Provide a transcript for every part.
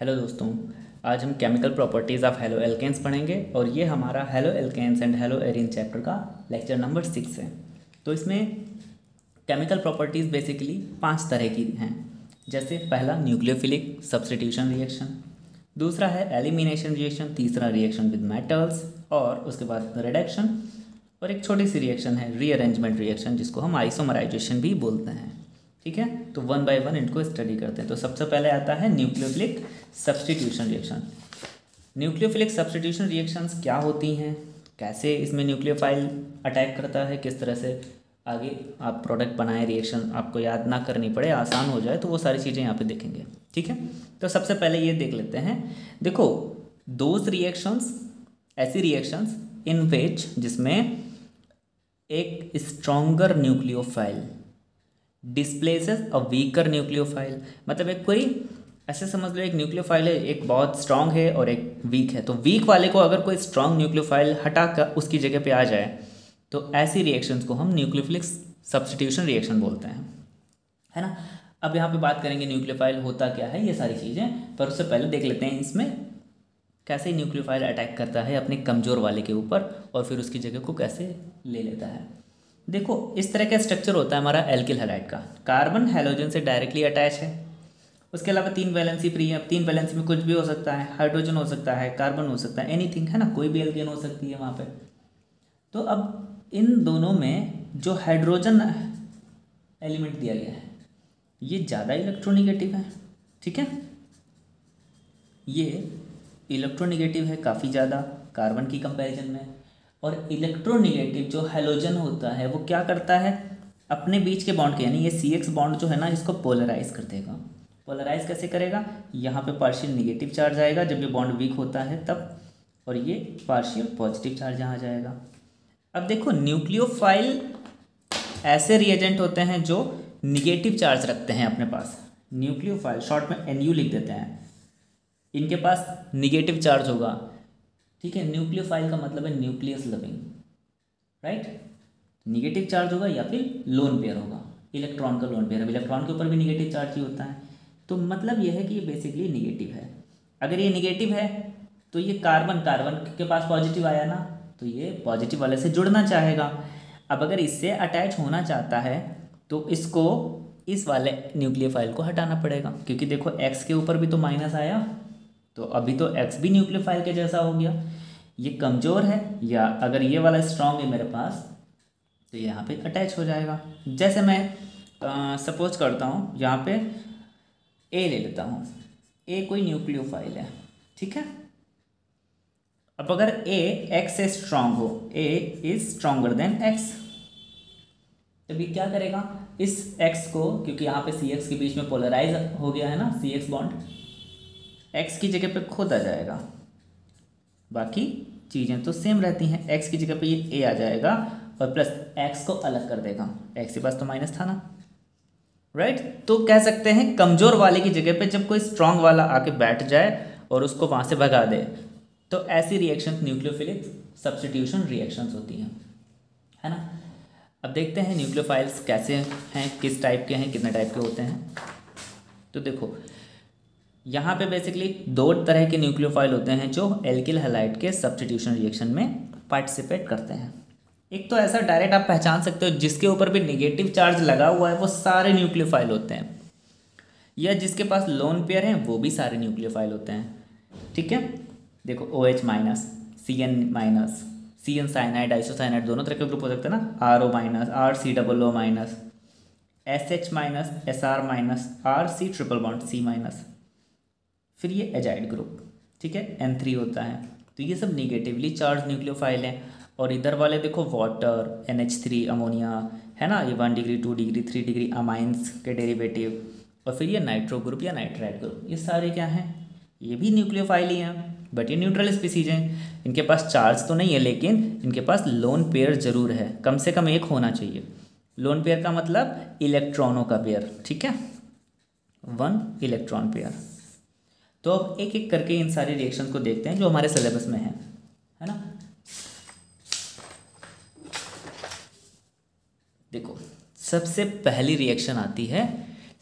Hello दोस्तों। आज हम chemical properties of halo alkanes पढ़ेंगे और ये हमारा halo alkanes and halo arene chapter का लेक्चर नंबर 6 है। तो इसमें केमिकल प्रॉपर्टीज़ बेसिकली 5 तरह की हैं। जैसे पहला न्यूक्लियोफिलिक सब्स्टिट्यूशन रिएक्शन, दूसरा है एलिमिनेशन रिएक्शन, तीसरा रिएक्शन विद मेटल्स और उसके बाद रिडक्शन, और एक छोटी सी रिएक्शन है रीअरेंजमेंट रिएक्शन जिसको हम आइसोमराइजेशन भी बोलते हैं। ठीक है, तो वन बाय वन इनको स्टडी करते हैं। तो सबसे पहले आता है nucleophilic substitution reaction. Nucleophilic substitution reactions क्या होती हैं, कैसे इसमें न्यूक्लियोफाइल अटैक करता है, किस तरह से आगे आप प्रोडक्ट बनाएं, रिएक्शन आपको याद ना करनी पड़े, आसान हो जाए, तो वो सारी चीज़ें यहाँ पे देखेंगे। ठीक है, तो सबसे पहले ये देख लेते हैं। देखो, दोज रिएक्शंस, ऐसी रिएक्शंस इन विच जिसमें एक stronger nucleophile displaces a weaker nucleophile. मतलब एक कोई ऐसे समझ लो, एक न्यूक्लियोफाइल है, एक बहुत स्ट्रांग है और एक वीक है। तो वीक वाले को अगर कोई स्ट्रांग न्यूक्लियोफाइल हटा कर उसकी जगह पे आ जाए तो ऐसी रिएक्शंस को हम न्यूक्लियोफिलिक सब्स्टिट्यूशन रिएक्शन बोलते हैं, है ना। अब यहाँ पे बात करेंगे न्यूक्लियोफाइल होता क्या है, ये सारी चीज़ें, पर उससे पहले देख लेते हैं इसमें कैसे न्यूक्लियोफाइल अटैक करता है अपने कमज़ोर वाले के ऊपर और फिर उसकी जगह को कैसे ले लेता है। देखो, इस तरह का स्ट्रक्चर होता है हमारा एल्किल हैलाइड का। कार्बन हैलोजन से डायरेक्टली अटैच है, उसके अलावा 3 वैलेंसी फ्री है। 3 वैलेंसी में कुछ भी हो सकता है, हाइड्रोजन हो सकता है, कार्बन हो सकता है, एनीथिंग, है ना, कोई भी एल्केन हो सकती है वहाँ पे। तो अब इन दोनों में जो हाइड्रोजन एलिमेंट दिया गया है ये ज़्यादा इलेक्ट्रोनिगेटिव है। ठीक है, ये इलेक्ट्रोनिगेटिव है काफ़ी ज़्यादा कार्बन की कंपैरिजन में। और इलेक्ट्रोनिगेटिव जो हैलोजन होता है वो क्या करता है, अपने बीच के बॉन्ड के, यानी ये CX बॉन्ड जो है ना, इसको पोलराइज कर देगा। पोलराइज कैसे करेगा, यहाँ पे पार्शियल निगेटिव चार्ज आएगा जब ये बॉन्ड वीक होता है तब, और ये पार्शियल पॉजिटिव चार्ज यहाँ जाएगा। अब देखो, न्यूक्लियोफाइल ऐसे रिएजेंट होते हैं जो निगेटिव चार्ज रखते हैं अपने पास। न्यूक्लियोफाइल, शॉर्ट में NU लिख देते हैं, इनके पास निगेटिव चार्ज होगा। ठीक है, न्यूक्लियोफाइल का मतलब है nucleus loving, right. Negative charge होगा या फिर लोन पेयर होगा, इलेक्ट्रॉन का लोन पेयर। अब इलेक्ट्रॉन के ऊपर भी निगेटिव चार्ज ही होता है, तो मतलब यह है कि ये बेसिकली निगेटिव है। अगर ये निगेटिव है तो ये कार्बन के पास पॉजिटिव आया ना, तो ये पॉजिटिव वाले से जुड़ना चाहेगा। अब अगर इससे अटैच होना चाहता है तो इसको इस वाले न्यूक्लियोफाइल को हटाना पड़ेगा, क्योंकि देखो X के ऊपर भी तो माइनस आया, तो अभी तो X भी न्यूक्लियोफाइल के जैसा हो गया। ये कमज़ोर है, या अगर ये वाला स्ट्रॉन्ग है मेरे पास तो यहाँ पे अटैच हो जाएगा। जैसे मैं सपोज करता हूँ, यहाँ पे A ले लेता हूँ। A कोई न्यूक्लियोफाइल है, ठीक है। अब अगर A X से स्ट्रांग हो, A is stronger then X, तभी क्या करेगा, इस X को, क्योंकि यहाँ पे CX के बीच में पोलराइज हो गया है ना, CX बॉन्ड, X की जगह पे खुद आ जाएगा। बाकी चीज़ें तो सेम रहती हैं, X की जगह पे ये A आ जाएगा और प्लस X को अलग कर देगा। X के पास तो माइनस था ना, राइट। तो कह सकते हैं कमज़ोर वाले की जगह पे जब कोई स्ट्रांग वाला आके बैठ जाए और उसको वहाँ से भगा दे, तो ऐसी रिएक्शन न्यूक्लियोफिलिक सब्स्टिट्यूशन रिएक्शंस होती हैं, है ना। अब देखते हैं न्यूक्लियोफाइल्स कैसे हैं, किस टाइप के हैं, कितने टाइप के होते हैं। तो देखो, यहाँ पे बेसिकली 2 तरह के न्यूक्लियोफाइल होते हैं जो एल्किल हैलाइड के सब्स्टिट्यूशन रिएक्शन में पार्टिसिपेट करते हैं। एक तो ऐसा डायरेक्ट आप पहचान सकते हो जिसके ऊपर भी निगेटिव चार्ज लगा हुआ है वो सारे न्यूक्लियोफाइल होते हैं, या जिसके पास लोन पेयर हैं वो भी सारे न्यूक्लियोफाइल होते हैं। ठीक है, देखो OH minus, CN minus, CN cyanide, isocyanide, दोनों तरह के ग्रुप हो सकते हैं ना, RO minus, RCOO minus, SH minus, SR minus, RC triple bond C minus, फिर ये एजाइड ग्रुप, ठीक है, N3 होता है। तो ये सब निगेटिवली चार्ज न्यूक्लियोफाइल हैं। और इधर वाले देखो वाटर, NH3 अमोनिया, है ना, ये 1 डिग्री 2 डिग्री 3 डिग्री अमाइंस के डेरिवेटिव, और फिर ये नाइट्रो ग्रुप या नाइट्राइट ग्रुप, ये सारे क्या हैं, ये भी न्यूक्लियोफाइल ही हैं, बट ये न्यूट्रल स्पीसीज हैं। इनके पास चार्ज तो नहीं है लेकिन इनके पास लोन पेयर जरूर है, कम से कम एक होना चाहिए। लोन पेयर का मतलब इलेक्ट्रॉनों का पेयर, ठीक है, 1 इलेक्ट्रॉन पेयर। तो अब एक एक करके इन सारे रिएक्शन को देखते हैं जो हमारे सिलेबस में है ना। देखो, सबसे पहली रिएक्शन आती है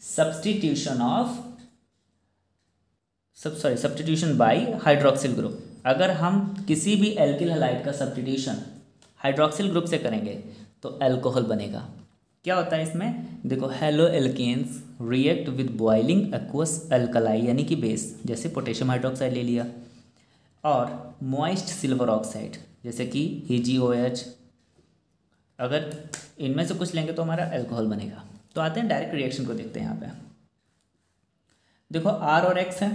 substitution of substitution by hydroxyl group. अगर हम किसी भी एल्किल हैलाइड का सब्स्टिट्यूशन हाइड्रोक्सिल ग्रुप से करेंगे तो अल्कोहल बनेगा। क्या होता है इसमें, देखो halo alkanes react with boiling aqueous alkali यानी कि बेस, जैसे पोटेशियम हाइड्रोक्साइड ले लिया, और मॉइस्ट सिल्वर ऑक्साइड जैसे कि AgOH, अगर इनमें से कुछ लेंगे तो हमारा अल्कोहल बनेगा। तो आते हैं डायरेक्ट रिएक्शन को देखते हैं। यहाँ पे देखो R और X है,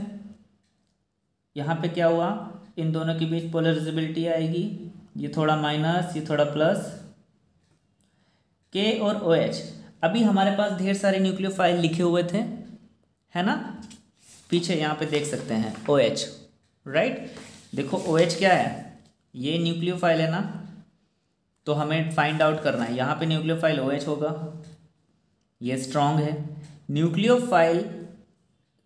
यहाँ पे क्या हुआ, इन दोनों के बीच पोलराइजेबिलिटी आएगी, ये थोड़ा माइनस ये थोड़ा प्लस, K और OH। अभी हमारे पास ढेर सारे न्यूक्लियोफाइल लिखे हुए थे, है ना, पीछे यहाँ पे देख सकते हैं OH, राइट। देखो OH क्या है, ये न्यूक्लियोफाइल है ना, तो हमें फाइंड आउट करना है, यहाँ पे न्यूक्लियोफाइल OH होगा, ये स्ट्रॉन्ग है। न्यूक्लियोफाइल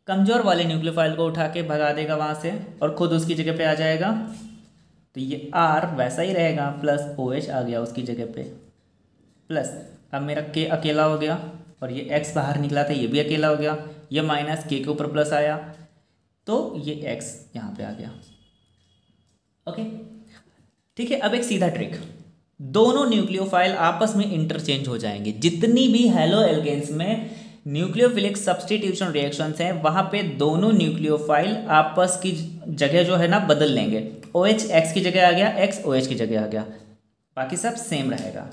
कमज़ोर वाले न्यूक्लियोफाइल को उठा के भगा देगा वहाँ से और खुद उसकी जगह पे आ जाएगा, तो ये R वैसा ही रहेगा, प्लस OH आ गया उसकी जगह पे, प्लस अब मेरा K अकेला हो गया और ये X बाहर निकला था, ये भी अकेला हो गया, ये माइनस K के ऊपर प्लस आया तो ये X यहाँ पे आ गया। ओके ठीक है। अब एक सीधा ट्रिक, दोनों न्यूक्लियोफाइल आपस में इंटरचेंज हो जाएंगे। जितनी भी हेलो एल्केन्स में न्यूक्लियोफिलिक सब्स्टिट्यूशन रिएक्शंस हैं वहाँ पे दोनों न्यूक्लियोफाइल आपस की जगह जो है ना बदल लेंगे। OH X की जगह आ गया, X OH की जगह आ गया, बाकी सब सेम रहेगा।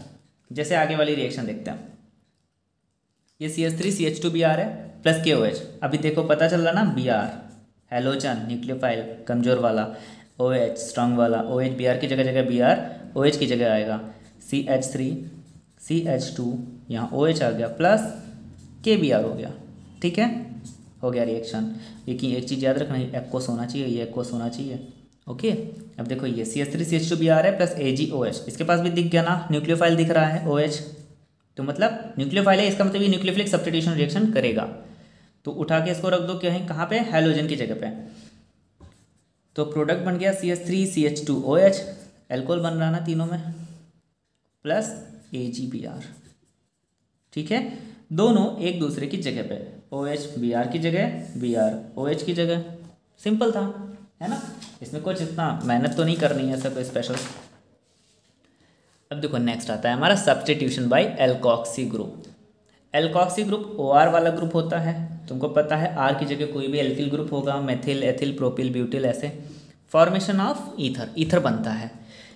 जैसे आगे वाली रिएक्शन देखते हैं, ये CH3CH2Br है प्लस KOH। अभी देखो पता चल रहा ना, Br हेलोजन न्यूक्लियोफाइल कमजोर वाला, OH स्ट्रॉन्ग वाला, OH Br की जगह Br OH की जगह आएगा, CH3CH2 यहाँ OH आ गया प्लस KBr हो गया। ठीक है, हो गया रिएक्शन। लेकिन एक चीज़ याद रखना, ये एक्वस होना चाहिए, ये एक्वस होना चाहिए। ओके अब देखो ये CH3CH2Br है प्लस AgOH, इसके पास भी दिख गया ना, न्यूक्लियोफाइल दिख रहा है OH, तो मतलब न्यूक्लियोफाइल है, इसका मतलब ये न्यूक्लियोफिलिक सब्स्टिट्यूशन रिएक्शन करेगा। तो उठा के इसको रख दो कहीं, कहाँ पे, हेलोजन की जगह पे, तो प्रोडक्ट बन गया CH3CH2OH, एल्कोहल बन रहा ना तीनों में, प्लस AgBr। ठीक है, दोनों एक दूसरे की जगह पे, OH Br की जगह, Br OH की जगह, सिंपल था, है ना। इसमें कुछ इतना मेहनत तो नहीं करनी है, ऐसा कोई स्पेशल। अब देखो नेक्स्ट आता है हमारा substitution by alkoxy group. Alkoxy group OR वाला ग्रुप होता है, तुमको पता है R की जगह कोई भी एल्किल ग्रुप होगा, मेथिल एथिल प्रोपिल ब्यूटिल, ऐसे फॉर्मेशन ऑफ ईथर बनता है।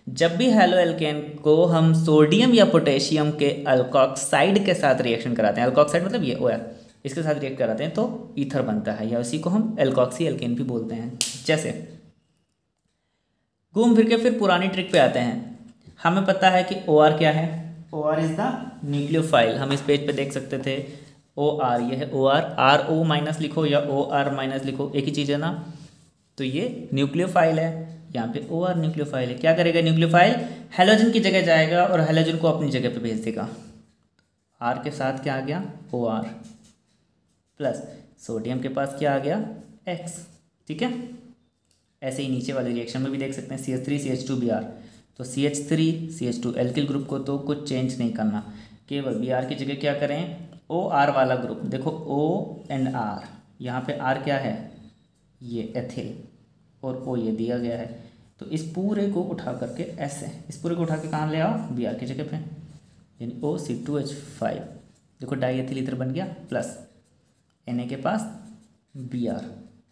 जब भी हेलो एल्केन को हम सोडियम या पोटेशियम के अल्कोक्साइड के साथ रिएक्शन कराते हैं, अल्कोक्साइड मतलब ये OR, इसके साथ रिएक्ट कराते हैं तो ईथर बनता है, या उसी को हम एल्कोक्सी एल्केन भी बोलते हैं। जैसे घूम फिर के फिर पुरानी ट्रिक पे आते हैं। हमें पता है कि OR क्या है, OR इज द न्यूक्लियोफाइल। हम इस पेज पे देख सकते थे OR, ये है OR, RO माइनस लिखो या OR माइनस लिखो, एक ही चीज़ है ना। तो ये न्यूक्लियोफाइल है, यहाँ पे OR न्यूक्लियोफाइल है। क्या करेगा न्यूक्लियोफाइल, हेलोजन की जगह जाएगा और हेलोजन को अपनी जगह पे भेज देगा। R के साथ क्या आ गया OR, प्लस सोडियम के पास क्या आ गया X। ठीक है, ऐसे ही नीचे वाले रिएक्शन में भी देख सकते हैं, CH3CH2Br, तो CH3CH2 एल्किल ग्रुप को तो कुछ चेंज नहीं करना, केवल Br की जगह क्या करें OR वाला ग्रुप। देखो O एंड R, यहाँ पे R क्या है, ये एथिल, और O ये दिया गया है, तो इस पूरे को उठा करके ऐसे, इस पूरे को उठा के कहाँ ले आओ, Br की जगह पे, यानी OC2H5। देखो डाई एथिल ईथर बन गया, प्लस Na के पास Br,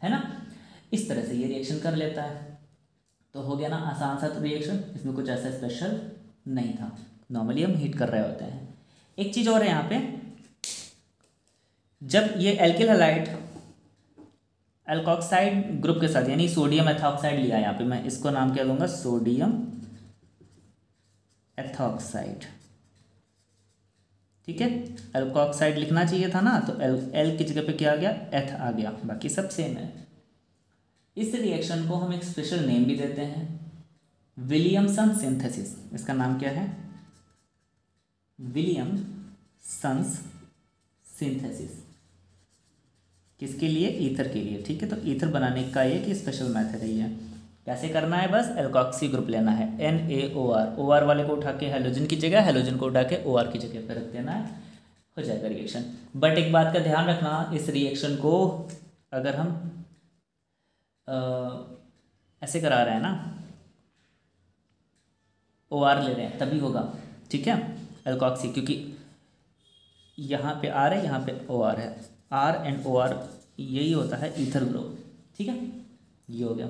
है ना। इस तरह से ये रिएक्शन कर लेता है, तो हो गया ना आसान सा रिएक्शन, इसमें कुछ ऐसा स्पेशल नहीं था, नॉर्मली हम हीट कर रहे होते हैं। एक चीज़ और है यहाँ पे, जब ये एल्किल हैलाइड एल्कोक्साइड ग्रुप के साथ यानी सोडियम एथॉक्साइड लिया, यहाँ पे मैं इसको नाम क्या दूंगा, सोडियम एथॉक्साइड। ठीक है, एल्कोक्साइड लिखना चाहिए था ना, तो एल की जगह पे क्या आ गया, एथ आ गया, बाकी सब सेम है। इस रिएक्शन को हम एक स्पेशल नेम भी देते हैं, विलियमसन सिंथेसिस। इसका नाम क्या है, विलियमसन्स सिंथेसिस। किसके लिए, ईथर के लिए। ठीक है, तो ईथर बनाने का एक स्पेशल मेथड है ये। कैसे करना है, बस एल्कोक्सी ग्रुप लेना है, NaOR, OR वाले को उठा के हेलोजन की जगह, हेलोजन को उठा के OR की जगह पर रख देना है, हो जाएगा रिएक्शन। बट एक बात का ध्यान रखना, इस रिएक्शन को अगर हम ऐसे करा रहे हैं ना, OR ले रहे हैं तभी होगा, ठीक है, एल्कॉक्सी, क्योंकि यहाँ पे R है, यहाँ पे OR है, R एंड OR यही होता है ईथर ग्रुप, ठीक है, ये हो गया।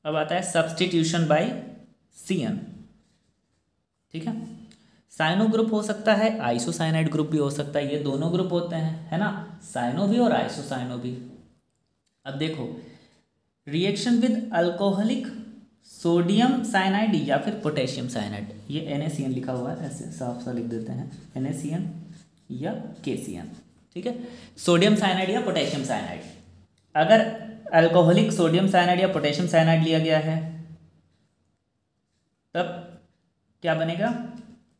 अब आता है सब्सटीट्यूशन बाय CN, ठीक है। साइनो ग्रुप हो सकता है, आइसोसाइनाइड ग्रुप भी हो सकता है, ये दोनों ग्रुप होते हैं, है ना, साइनो भी और आइसोसाइनो भी। अब देखो, reaction with alcoholic sodium cyanide या फिर पोटेशियम साइनाइड, ये NaCN लिखा हुआ है, ऐसे साफ सा लिख देते हैं, NaCN या KCN, ठीक है, सोडियम साइनाइड या पोटेशियम साइनाइड। अगर अल्कोहलिक सोडियम साइनाइड या पोटेशियम साइनाइड लिया गया है तब क्या बनेगा,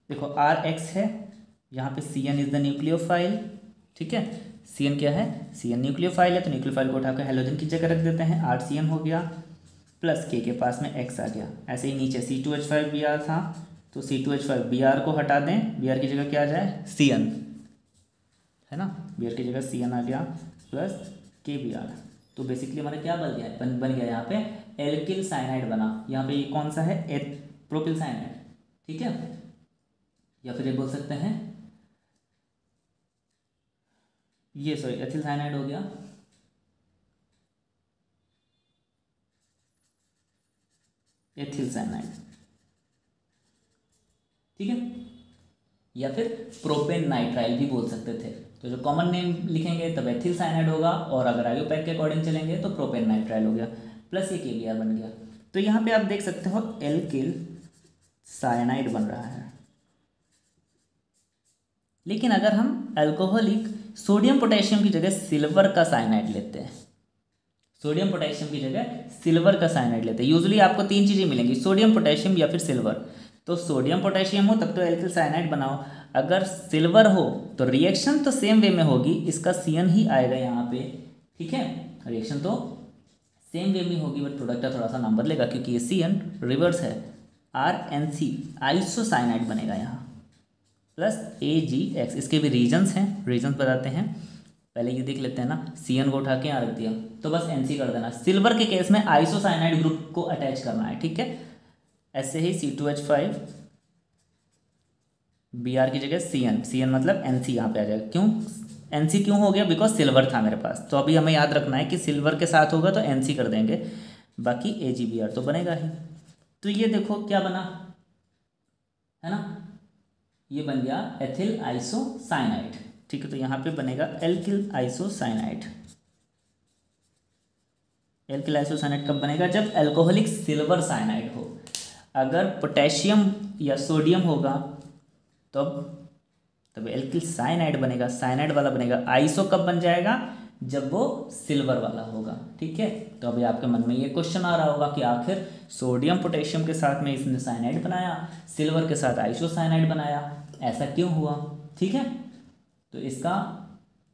देखो RH है, यहाँ पे CN इज द न्यूक्लियोफाइल, ठीक है, CN क्या है, CN न्यूक्लियोफाइल है, तो न्यूक्लियोफाइल को उठाकर हेलोजन की जगह रख देते हैं, 8CN हो गया, प्लस K के पास में X आ गया। ऐसे ही नीचे C2H5Br था, तो C2H5Br को हटा दें, Br की जगह क्या आ जाए, CN, है ना, Br की जगह CN आ गया, प्लस KBr, तो बेसिकली हमारा क्या बन गया, बन गया यहाँ पे एल्किल साइनाइड बना। यहाँ पे ये कौन सा है, प्रोपिल साइनाइड, ठीक है, या फिर ये बोल सकते हैं ये, सॉरी, एथिल साइनाइड हो गया, एथिल साइनाइड, ठीक है, या फिर प्रोपेन नाइट्राइल भी बोल सकते थे। तो जो कॉमन नेम लिखेंगे तब एथिल साइनाइड होगा, और अगर आयोपैक के अकॉर्डिंग चलेंगे तो प्रोपेन नाइट्राइल हो गया, प्लस ये KBr बन गया। तो यहाँ पे आप देख सकते हो एल्किल साइनाइड बन रहा है। लेकिन अगर हम अल्कोहलिक सोडियम पोटेशियम की जगह सिल्वर का साइनाइड लेते हैं, सोडियम पोटेशियम की जगह सिल्वर का साइनाइड लेते हैं, यूजुअली आपको 3 चीज़ें मिलेंगी, सोडियम पोटेशियम या फिर सिल्वर। तो सोडियम पोटेशियम हो तब तो एल्किल साइनाइड बनाओ, अगर सिल्वर हो तो रिएक्शन तो सेम वे में होगी, इसका CN ही आएगा यहाँ पे, ठीक है, रिएक्शन तो सेम वे में होगी, बट प्रोडक्ट का थोड़ा सा नाम बदलेगा क्योंकि ये CN रिवर्स है, RNC आइसोसाइनाइड बनेगा यहाँ, प्लस AgX। इसके भी रीजन्स हैं, रीजन्स बताते हैं, पहले ये देख लेते हैं ना, CN को उठा के यहाँ रख दिया तो बस NC कर देना। सिल्वर के केस में आइसोसाइनाइड ग्रुप को अटैच करना है, ठीक है, ऐसे ही C2H5 Br की जगह CN मतलब NC यहाँ पे आ जाएगा। क्यों NC क्यों हो गया, बिकॉज सिल्वर था मेरे पास, तो अभी हमें याद रखना है कि सिल्वर के साथ होगा तो NC कर देंगे, बाकी AgBr तो बनेगा ही। तो ये देखो क्या बना, है ना, ये बन गया एथिल आइसोसाइनाइड, ठीक है, तो यहाँ पे बनेगा एल्किल आइसोसाइनाइड। एल्किल आइसोसाइनाइड कब बनेगा, जब अल्कोहलिक सिल्वर साइनाइड हो। अगर पोटेशियम या सोडियम होगा तब एल्किल साइनाइड बनेगा, साइनाइड वाला बनेगा। आइसो कब बन जाएगा, जब वो सिल्वर वाला होगा, ठीक है। तो अभी आपके मन में ये क्वेश्चन आ रहा होगा कि आखिर सोडियम पोटेशियम के साथ में इसने साइनाइड बनाया, सिल्वर के साथ आइसोसाइनाइड बनाया, ऐसा क्यों हुआ, ठीक है। तो इसका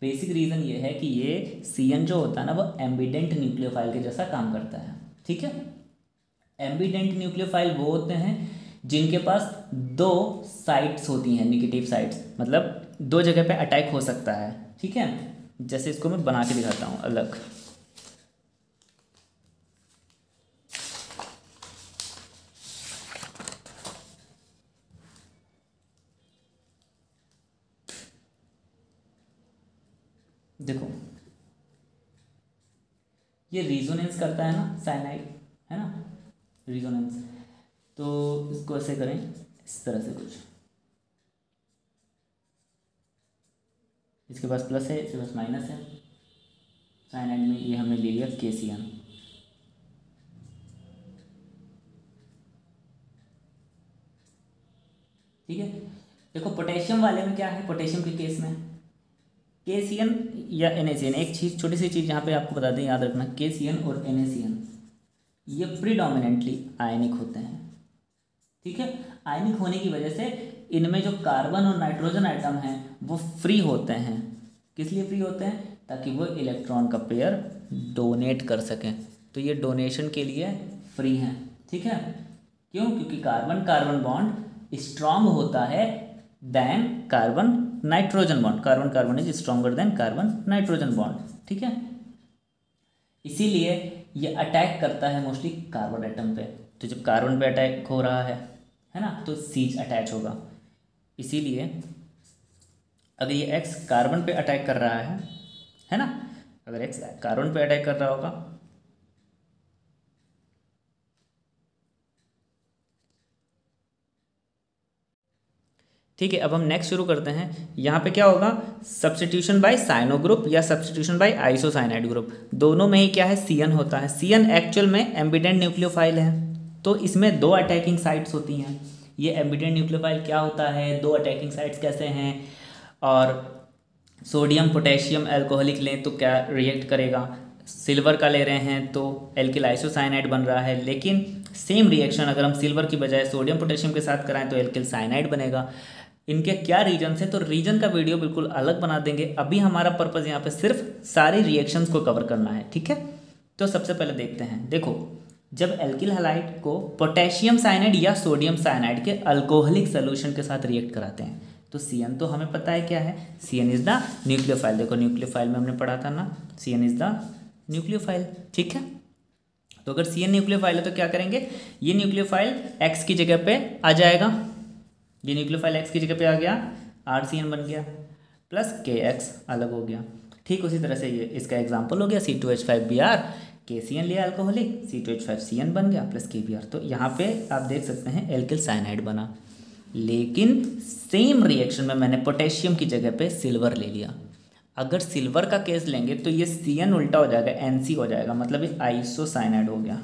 बेसिक रीज़न ये है कि ये CN जो होता है ना, वो एम्बिडेंट न्यूक्लियोफाइल के जैसा काम करता है, ठीक है। एम्बिडेंट न्यूक्लियोफाइल वो होते हैं जिनके पास 2 साइट्स होती हैं, नेगेटिव साइट्स, मतलब 2 जगह पे अटैक हो सकता है, ठीक है। जैसे इसको मैं बना के दिखाता हूँ अलग, देखो ये रिजोनेंस करता है ना साइनाइड, है ना, रिजोनेंस, तो इसको ऐसे करें, इस तरह से कुछ, इसके पास प्लस है, इसके पास माइनस है, साइनाइड में ये हमने ले लिया KCN, ठीक है। देखो पोटेशियम वाले में क्या है, पोटेशियम के केस में KCN या NaCN, एक चीज़ छोटी सी चीज़ यहाँ पे आपको बता दें, याद रखना, KCN और NaCN ये प्रीडोमिनेंटली आयनिक होते हैं, ठीक है। आयनिक होने की वजह से इनमें जो कार्बन और नाइट्रोजन आइटम हैं वो फ्री होते हैं। किस लिए फ्री होते हैं, ताकि वो इलेक्ट्रॉन का पेयर डोनेट कर सकें, तो ये डोनेशन के लिए फ्री हैं, ठीक है। क्यों, क्योंकि कार्बन कार्बन बॉन्ड स्ट्रांग होता है than carbon nitrogen bond, carbon carbon is stronger than carbon nitrogen bond, ठीक है। इसीलिए ये अटैक करता है मोस्टली कार्बन एटम पे। तो जब कार्बन पे अटैक हो रहा है ना, तो सीज अटैच होगा। इसीलिए अगर ये एक्स कार्बन पे अटैक कर रहा है ना, अगर एक्स कार्बन पे अटैक कर रहा होगा, ठीक है। अब हम नेक्स्ट शुरू करते हैं। यहाँ पे क्या होगा, सब्स्टिट्यूशन बाय साइनो ग्रुप या सब्स्टिट्यूशन बाय आइसोसाइनाइड ग्रुप, दोनों में ही क्या है, CN होता है। CN एक्चुअल में एम्बिडेंट न्यूक्लियोफाइल है, तो इसमें 2 अटैकिंग साइट्स होती हैं। ये एम्बिडेंट न्यूक्लियोफाइल क्या होता है, 2 अटैकिंग साइट्स कैसे हैं, और सोडियम पोटेशियम अल्कोहलिक लें तो क्या रिएक्ट करेगा, सिल्वर का ले रहे हैं तो एल्किल आइसोसाइनाइड बन रहा है। लेकिन सेम रिएक्शन अगर हम सिल्वर की बजाय सोडियम पोटेशियम के साथ कराएं तो एल्किल साइनाइड बनेगा। इनके क्या रीजन है, तो रीजन का वीडियो बिल्कुल अलग बना देंगे। अभी हमारा पर्पज़ यहाँ पे सिर्फ सारी रिएक्शंस को कवर करना है, ठीक है। तो सबसे पहले देखते हैं, देखो जब एल्किल हैलाइड को पोटेशियम साइनाइड या सोडियम साइनाइड के अल्कोहलिक सोल्यूशन के साथ रिएक्ट कराते हैं तो CN तो हमें पता है क्या है, CN इज द न्यूक्लियोफाइल। देखो न्यूक्लियोफाइल में हमने पढ़ा था ना, CN इज द न्यूक्लियोफाइल, ठीक है। तो अगर CN न्यूक्लियोफाइल है तो क्या करेंगे, ये न्यूक्लियोफाइल X की जगह पे आ जाएगा, ये न्यूक्लियोफाइल X की जगह पे आ गया, RCN बन गया, प्लस KX अलग हो गया। ठीक उसी तरह से ये इसका एग्जाम्पल हो गया C2H5Br, KCN लिया अल्कोहलिक, C2H5CN बन गया प्लस KBr। तो यहाँ पे आप देख सकते हैं एल्किल साइनाइड बना, लेकिन सेम रिएक्शन में मैंने पोटेशियम की जगह पे सिल्वर ले लिया। अगर सिल्वर का केस लेंगे तो ये CN उल्टा हो जाएगा, NC हो जाएगा, मतलब ये आइसोसाइनाइड हो गया।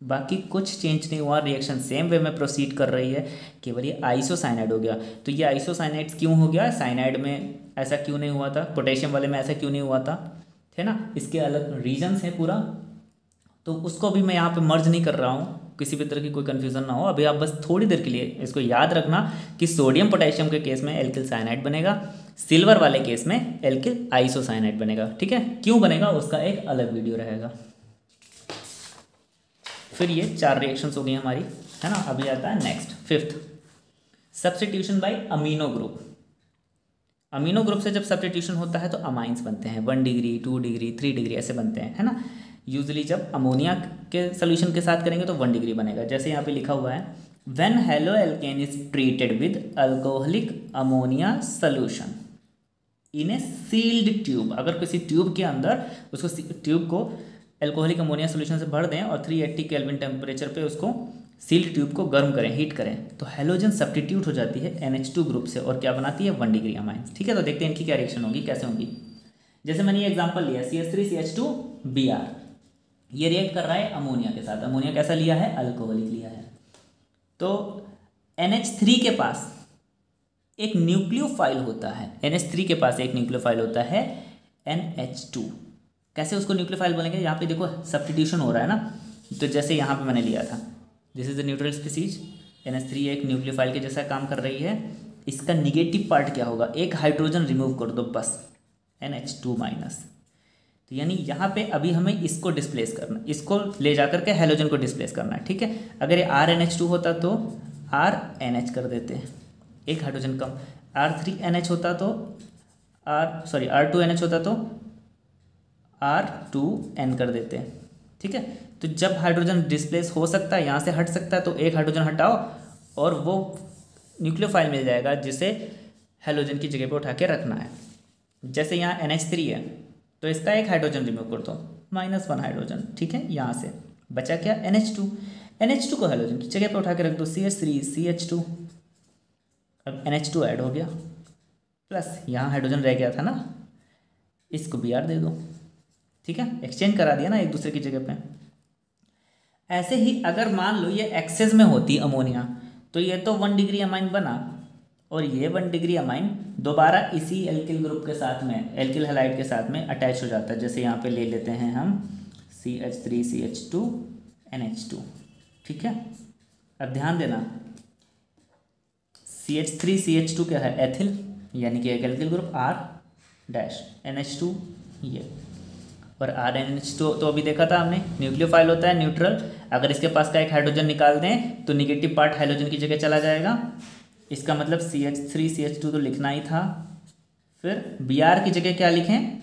बाकी कुछ चेंज नहीं हुआ, रिएक्शन सेम वे में प्रोसीड कर रही है, केवल ये आइसोसाइनाइड हो गया। तो ये आइसोसाइनाइड क्यों हो गया, साइनाइड में ऐसा क्यों नहीं हुआ था, पोटेशियम वाले में ऐसा क्यों नहीं हुआ था, है ना। इसके अलग रीजन्स हैं पूरा, तो उसको भी मैं यहाँ पे मर्ज नहीं कर रहा हूँ, किसी भी तरह की कोई कन्फ्यूज़न ना हो। अभी आप बस थोड़ी देर के लिए इसको याद रखना कि सोडियम पोटेशियम के केस में एल्किल साइनाइड बनेगा, सिल्वर वाले केस में एल्किल आइसोसाइनाइड बनेगा, ठीक है। क्यों बनेगा उसका एक अलग वीडियो रहेगा। फिर ये 4 रिएक्शंस हो गई हमारी, है ना। अभी आता है next 5th, substitution by amino group. Amino group से जब सब्स्टिट्यूशन होता है तो अमाइंस बनते हैं, 1 डिग्री 2 डिग्री 3 डिग्री ऐसे बनते हैं, है ना। यूजुअली जब अमोनिया के सोल्यूशन के साथ करेंगे तो 1 डिग्री बनेगा। जैसे यहाँ पे लिखा हुआ है, when halo alkane is treated with alcoholic ammonia solution in a sealed tube. अगर किसी ट्यूब के अंदर उसको ट्यूब को एल्कोहलिक अमोनिया सोल्यूशन से भर दें और 380 केल्विन टेम्परेचर पे उसको सील्ड ट्यूब को गर्म करें, हीट करें, तो हेलोजन सब्स्टिट्यूट हो जाती है NH2 ग्रुप से और क्या बनाती है, 1 डिग्री अमाइन, ठीक है। तो देखते हैं इनकी क्या रिएक्शन होगी, कैसे होगी। जैसे मैंने ये एग्जांपल लिया CH3CH2Br, ये रिएक्ट कर रहा है अमोनिया के साथ। अमोनिया कैसा लिया है, अल्कोहलिक लिया है। तो NH3 के पास एक न्यूक्लियोफाइल होता है, NH3 के पास एक न्यूक्लियोफाइल होता है NH2। कैसे उसको न्यूक्लियोफाइल बोलेंगे, यहाँ पे देखो सब्स्टिट्यूशन हो रहा है ना। तो जैसे यहाँ पे मैंने लिया था, this is the neutral species, NH3 एक न्यूक्लियोफाइल के जैसा काम कर रही है। इसका निगेटिव पार्ट क्या होगा, एक हाइड्रोजन रिमूव कर दो बस, NH2 माइनस। तो यानी यहाँ पे अभी हमें इसको डिस्प्लेस करना, इसको ले जाकर के हेलोजन को डिस्प्लेस करना है, ठीक है। अगर ये RNH2 होता तो RNH कर देते, एक हाइड्रोजन कम। R3NH होता तो R2NH होता तो R2N कर देते हैं, ठीक है। तो जब हाइड्रोजन डिस्प्लेस हो सकता है, यहाँ से हट सकता है, तो एक हाइड्रोजन हटाओ और वो न्यूक्लियोफाइल मिल जाएगा जिसे हेलोजन की जगह पे उठा के रखना है। जैसे यहाँ NH3 है तो इसका एक हाइड्रोजन रिमूव कर दो, -1 हाइड्रोजन, ठीक है। यहाँ से बचा क्या, NH2 को हेलोजन की जगह पे उठा के रख दो, CH3 CH2, अब NH2 ऐड हो गया, प्लस यहाँ हाइड्रोजन रह गया था ना, इसको Br दे दो, ठीक है। एक्सचेंज करा दिया ना एक दूसरे की जगह पे। ऐसे ही अगर मान लो ये एक्सेस में होती अमोनिया तो ये तो 1 डिग्री अमाइन बना और ये 1 डिग्री अमाइन दोबारा इसी एल्किल ग्रुप के साथ में, एल्किल हैलाइड के साथ में अटैच हो जाता है। जैसे यहाँ पे ले लेते हैं हम CH3CH2NH2, ठीक है। अब ध्यान देना, CH3CH2 क्या है, एथिल, यानी कि एक alkyl group R dash, NH2 ये, और RNH2 तो अभी देखा था हमने, न्यूक्लियोफाइल होता है न्यूट्रल। अगर इसके पास का एक हाइड्रोजन निकाल दें तो निगेटिव पार्ट हाइड्रोजन की जगह चला जाएगा इसका मतलब CH3CH2 तो लिखना ही था। फिर Br की जगह क्या लिखें,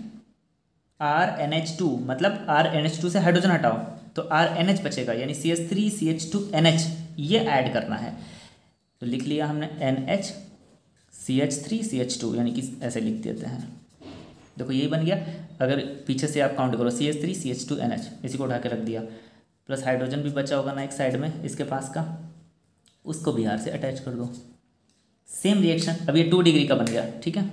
RNH2, मतलब RNH2 से हाइड्रोजन हटाओ तो RNH बचेगा, यानी CH3CH2NH ये ऐड करना है। तो लिख लिया हमने NH CH3CH2, यानी कि ऐसे लिख देते हैं। देखो यही बन गया। अगर पीछे से आप काउंट करो CH3CH2NH, इसी को उठा के रख दिया, प्लस हाइड्रोजन भी बचा होगा ना एक साइड में इसके पास का, उसको Br से अटैच कर दो। सेम रिएक्शन, अब ये 2 डिग्री का बन गया, ठीक है।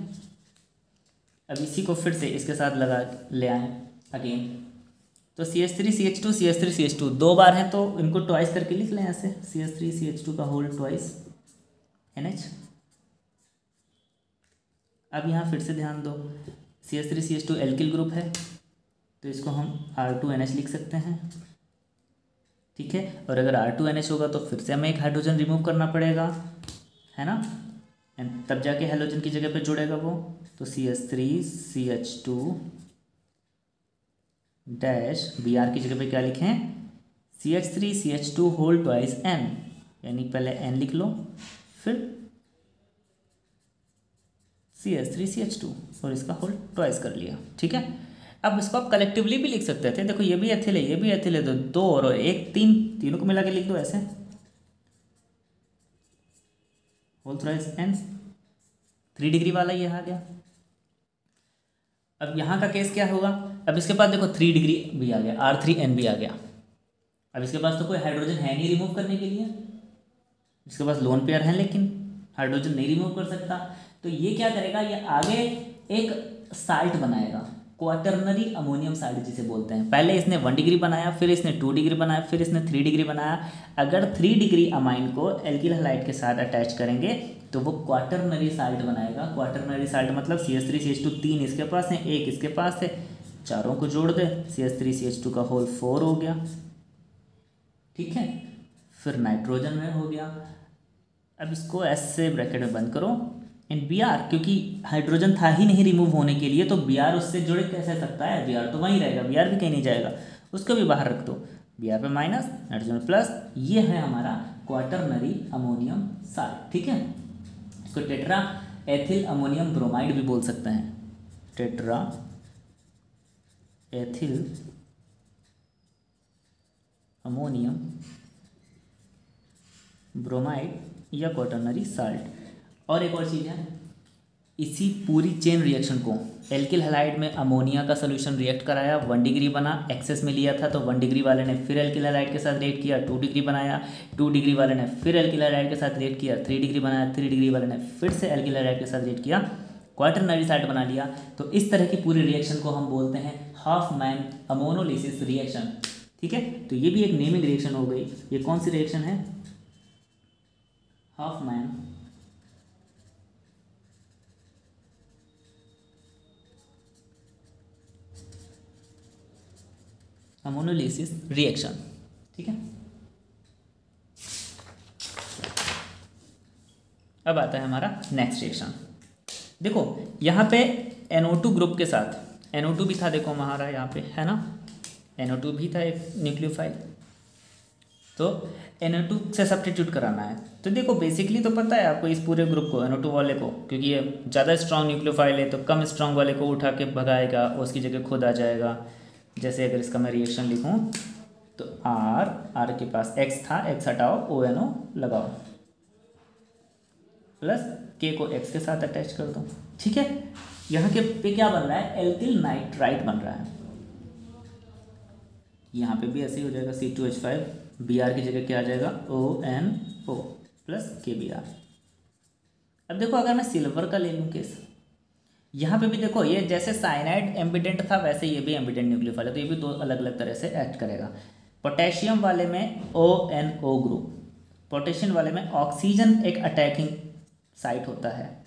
अब इसी को फिर से इसके साथ लगा ले आए अगेन, तो CH3CH2 CH3CH2 2 बार हैं तो इनको ट्वाइस करके लिख लें ऐसे, CH3CH2 का होल ट्वाइस NH। अब यहाँ फिर से ध्यान दो, CH3CH2 एल्किल ग्रुप है तो इसको हम R2NH लिख सकते हैं, ठीक है। और अगर R2NH होगा तो फिर से हमें एक हाइड्रोजन रिमूव करना पड़ेगा, है ना, एंड तब जाके हेलोजन की जगह पे जुड़ेगा वो। तो CH3CH2 डैश Br की जगह पे क्या लिखें, CH3CH2 होल ट्वाइस N, यानी पहले N लिख लो फिर CH3CH2 और इसका होल ट्वाइस कर लिया, ठीक है। अब इसको आप कलेक्टिवली भी लिख सकते थे, देखो ये भी एथिल है ये भी एथिल है, तो 2 और 1 3, तीनों को मिला के लिख दो ऐसे, होल थ्राइस N, 3 डिग्री वाला ये आ गया। अब यहाँ का केस क्या होगा, अब इसके पास देखो 3 डिग्री भी आ गया, R3N भी आ गया। अब इसके पास तो कोई हाइड्रोजन है नहीं रिमूव करने के लिए, इसके पास लोन पेयर है लेकिन हाइड्रोजन नहीं रिमूव कर सकता, तो ये क्या करेगा, ये आगे एक साल्ट बनाएगा, क्वाटरनरी अमोनियम साल्ट जिसे बोलते हैं। पहले इसने 1 डिग्री बनाया, फिर इसने 2 डिग्री बनाया, फिर इसने 3 डिग्री बनाया। अगर 3 डिग्री अमाइन को एल्किल हैलाइड के साथ अटैच करेंगे तो वो क्वाटरनरी साल्ट बनाएगा। क्वाटरनरी साल्ट मतलब CH3CH2 3 इसके पास है, 1 इसके पास है, चारों को जोड़ दे, CH3CH2 का होल 4 हो गया, ठीक है। फिर नाइट्रोजन में हो गया। अब इसको S से ब्रैकेट में बंद करो, एंड Br, क्योंकि हाइड्रोजन था ही नहीं रिमूव होने के लिए तो Br उससे जुड़ कैसे सकता है, Br तो वहीं रहेगा, Br भी कहीं नहीं जाएगा, उसको भी बाहर रख दो, Br पे माइनस नाइट्रोजन प्लस, ये है हमारा क्वाटरनरी अमोनियम साल्ट, ठीक है। इसको टेट्रा एथिल अमोनियम ब्रोमाइड भी बोल सकते हैं, टेट्रा एथिल अमोनियम ब्रोमाइड या क्वाटरनरी साल्ट। और एक और चीज़ है, इसी पूरी चेन रिएक्शन को एल्किल हैलाइड में अमोनिया का सोल्यूशन रिएक्ट कराया, 1 डिग्री बना, एक्सेस में लिया था तो 1 डिग्री वाले ने फिर एल्किल हैलाइड के साथ रिएक्ट किया, 2 डिग्री बनाया, 2 डिग्री वाले ने फिर एल्किल हैलाइड के साथ रिएक्ट किया, 3 डिग्री बनाया, 3 डिग्री वाले ने फिर से एल्किल हैलाइड के साथ रिएक्ट किया, क्वाटरनरी साल्ट बना लिया। तो इस तरह की पूरी रिएक्शन को हम बोलते हैं हॉफमैन अमोनोलिसिस रिएक्शन, ठीक है। तो ये भी एक नेमिंग रिएक्शन हो गई। ये कौन सी रिएक्शन है, हॉफमैन अमोनोलिसिस रिएक्शन, ठीक है। अब आता है हमारा नेक्स्ट रिएक्शन। देखो यहाँ पे NO2 ग्रुप के साथ NO2 भी था, देखो हमारा यहाँ पे है ना, NO2 भी था एक न्यूक्लियोफाइल, तो NO2 से सब्स्टिट्यूट कराना है। तो देखो बेसिकली तो पता है आपको इस पूरे ग्रुप को, NO2 वाले को, क्योंकि ये ज़्यादा स्ट्रॉन्ग न्यूक्लियोफाइल है तो कम स्ट्रॉन्ग वाले को उठा के भगाएगा और उसकी जगह खुद आ जाएगा। जैसे अगर इसका मैं रिएक्शन लिखूँ तो R के पास X था, X हटाओ, ONO लगाओ, प्लस K को X के साथ अटैच कर दो, ठीक है। यहाँ के पे क्या बन रहा है, एल्किल नाइट्राइट बन रहा है। यहाँ पे भी ऐसे ही हो जाएगा, C2H5, Br की जगह क्या आ जाएगा, ONO प्लस KBr। अब देखो अगर मैं सिल्वर का ले लूँ केस, यहाँ पे भी देखो ये जैसे साइनाइड एम्बिडेंट था वैसे ये भी एम्बिडेंट न्यूक्लियोफाइल है, तो ये भी 2 अलग अलग तरह से एक्ट करेगा। पोटेशियम वाले में ONO ग्रुप, पोटेशियम वाले में ऑक्सीजन एक अटैकिंग साइट होता है,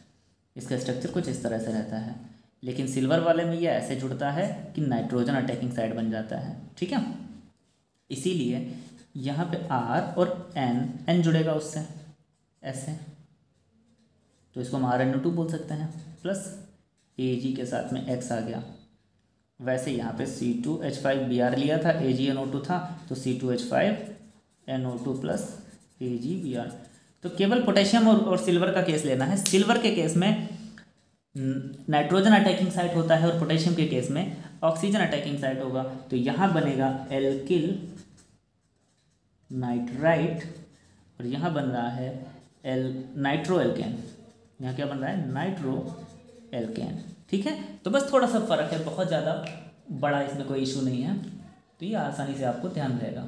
इसका स्ट्रक्चर कुछ इस तरह से रहता है, लेकिन सिल्वर वाले में ये ऐसे जुड़ता है कि नाइट्रोजन अटैकिंग साइट बन जाता है, ठीक है। इसीलिए यहाँ पे R और N जुड़ेगा उससे ऐसे, तो इसको हम RNO2 बोल सकते हैं, प्लस Ag के साथ में X आ गया। वैसे यहाँ पे C2H5 Br लिया था, AgNO2 था, तो C2H5NO2 प्लस AgBr। तो केवल पोटेशियम और सिल्वर का केस लेना है। सिल्वर के केस में नाइट्रोजन अटैकिंग साइट होता है और पोटेशियम के केस में ऑक्सीजन अटैकिंग साइट होगा। तो यहाँ बनेगा एल्किल नाइट्राइट और यहाँ बन रहा है नाइट्रो एल्केन। यहाँ क्या बन रहा है? Nitro alkene. ठीक है, तो बस थोड़ा सा फर्क है, बहुत ज़्यादा बड़ा इसमें कोई इशू नहीं है, तो ये आसानी से आपको ध्यान रहेगा।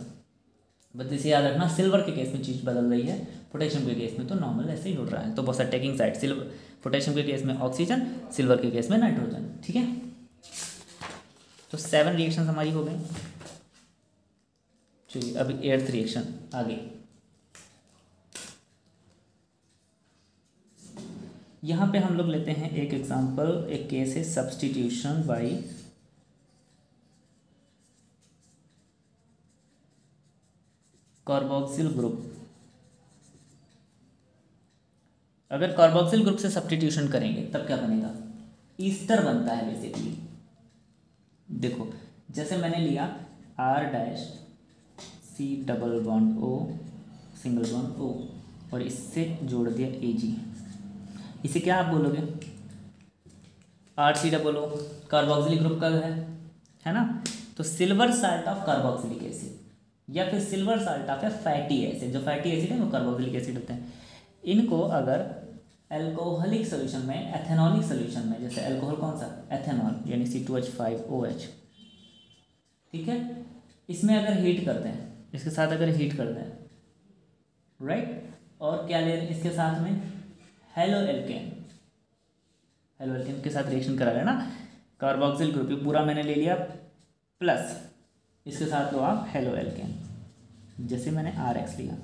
बस इसे याद रखना, सिल्वर के केस में चीज़ बदल रही है, पोटेशियम के केस में तो नॉर्मल ऐसे ही जुड़ रहा है। तो बस अटैकिंग साइड सिल्वर, पोटेशियम के केस में ऑक्सीजन, सिल्वर के केस में नाइट्रोजन। ठीक है, तो 7 रिएक्शन हमारी हो गई। चलिए अभी 8th रिएक्शन आगे। यहाँ पे हम लोग लेते हैं एक एग्जांपल, एक केस है सब्स्टिट्यूशन बाय कार्बोक्सिल ग्रुप। अगर कार्बोक्सिल ग्रुप से सब्स्टिट्यूशन करेंगे तब क्या बनेगा? ईस्टर बनता है बेसिकली। देखो जैसे मैंने लिया R'(C)डबल bond O single bond O और इससे जोड़ दिया Ag। इसे क्या आप बोलोगे? RC"O कार्बोक्सिलिक ग्रुप का है ना। तो silver salt of carboxylic acid या फिर silver salt of A fatty acid, जो फैटी एसिड है वो कार्बोक्सिलिक एसिड होते हैं। इनको अगर एल्कोहलिक सोल्यूशन में, एथेनॉलिक सोल्यूशन में, जैसे एल्कोहल कौन सा? एथेनॉल यानी C2H5OH, ठीक है, इसमें अगर हीट करते हैं, इसके साथ अगर हीट करते हैं, राइट, और क्या ले रहे हैं इसके साथ में? Halo alkane. हेलो एल्केन के साथ रिएक्शन करा रहे हैं ना, कार्बोक्सिल ग्रुप, ये पूरा मैंने ले लिया प्लस इसके साथ लो आप हेलो एल्केन, जैसे मैंने RX लिया।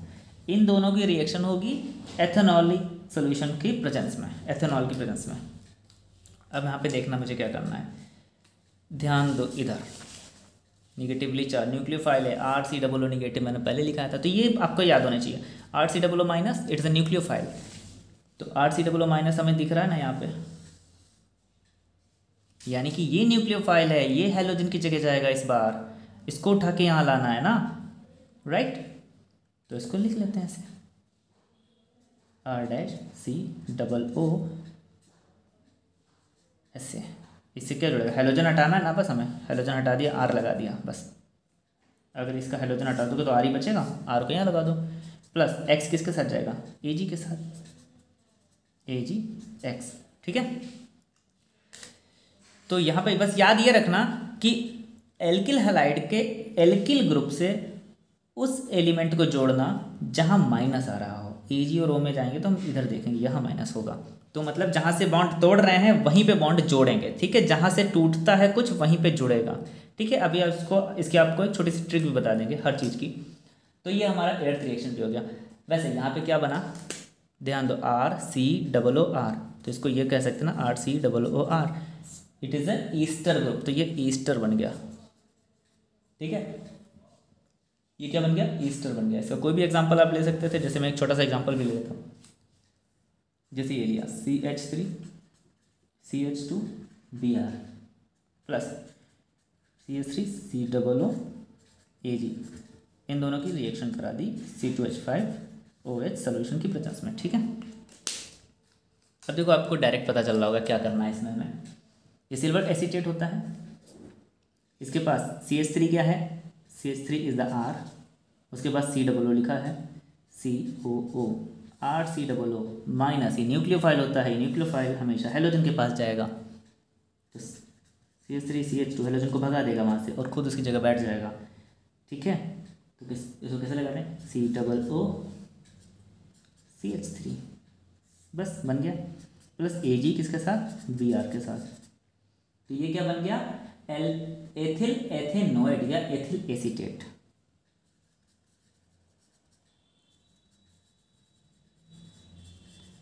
इन दोनों की रिएक्शन होगी एथेनॉलिक सोल्यूशन की प्रेजेंस में, एथेनॉल की प्रेजेंस में। अब यहाँ पे देखना मुझे क्या करना है, ध्यान दो इधर, निगेटिवली चार्ज न्यूक्लियोफाइल है, RC"O निगेटिव मैंने पहले लिखा था, तो ये आपको याद होना चाहिए। RC"O minus, it's a nucleophile. तो RC"O माइनस हमें दिख रहा है ना यहाँ पे, यानी कि ये न्यूक्लियोफाइल है, ये हैलोजन की जगह जाएगा इस बार, इसको उठा के यहाँ लाना है ना, राइट। तो इसको लिख लेते हैं ऐसे, R'(C)O ऐसे। इससे क्या जुड़ेगा? हैलोजन हटाना है ना, बस हमें हैलोजन हटा दिया, R लगा दिया बस। अगर इसका हैलोजन हटा दोगे तो R ही बचेगा, R को यहाँ लगा दो, प्लस X किसके साथ जाएगा? Ag के साथ, AgX, ठीक है। तो यहाँ पे बस याद ये रखना कि एल्किल हैलाइड के एल्किल ग्रुप से उस एलिमेंट को जोड़ना जहाँ माइनस आ रहा हो। Ag और O में जाएंगे तो हम इधर देखेंगे यहाँ माइनस होगा, तो मतलब जहाँ से बॉन्ड तोड़ रहे हैं वहीं पे बॉन्ड जोड़ेंगे, ठीक है। जहाँ से टूटता है कुछ वहीं पे जुड़ेगा, ठीक है। अभी इसकी आपको एक छोटी सी ट्रिक भी बता देंगे हर चीज़ की। तो ये हमारा 8th रिएक्शन भी हो गया। वैसे यहाँ पे क्या बना, ध्यान दो, RC"OR, तो इसको ये कह सकते हैं ना, RC"OR, it is an Easter group, तो ये ईस्टर बन गया, ठीक है। ये क्या बन गया? ईस्टर बन गया। इसका कोई भी एग्जांपल आप ले सकते थे, जैसे मैं एक छोटा सा एग्जांपल भी ले लेता हूँ, जैसे ये लिया CH3 CH2 Br plus CH3 C"O Ag, इन दोनों की रिएक्शन करा दी C2H5OH सोल्यूशन की प्रेजेंस में, ठीक है। अब देखो आपको डायरेक्ट पता चल रहा होगा क्या करना है इसमें हमें। ये सिल्वर एसीटेट होता है, इसके पास CH3 क्या है? CH3 इज द R, उसके बाद C"O लिखा है, COO, RC"O माइनस, ये न्यूक्लियोफाइल होता है, न्यूक्लियोफाइल हमेशा हेलोजन के पास जाएगा, तो CH3 CH2 हेलोजन को भगा देगा वहाँ से और खुद उसकी जगह बैठ जाएगा, ठीक है। तो इसको कैसे लगा रहे हैं? C"O CH3, बस बन गया, प्लस Ag किसके साथ? Br के साथ। तो ये क्या बन गया? एथिल एथेनोएट या एथिल एसीटेट।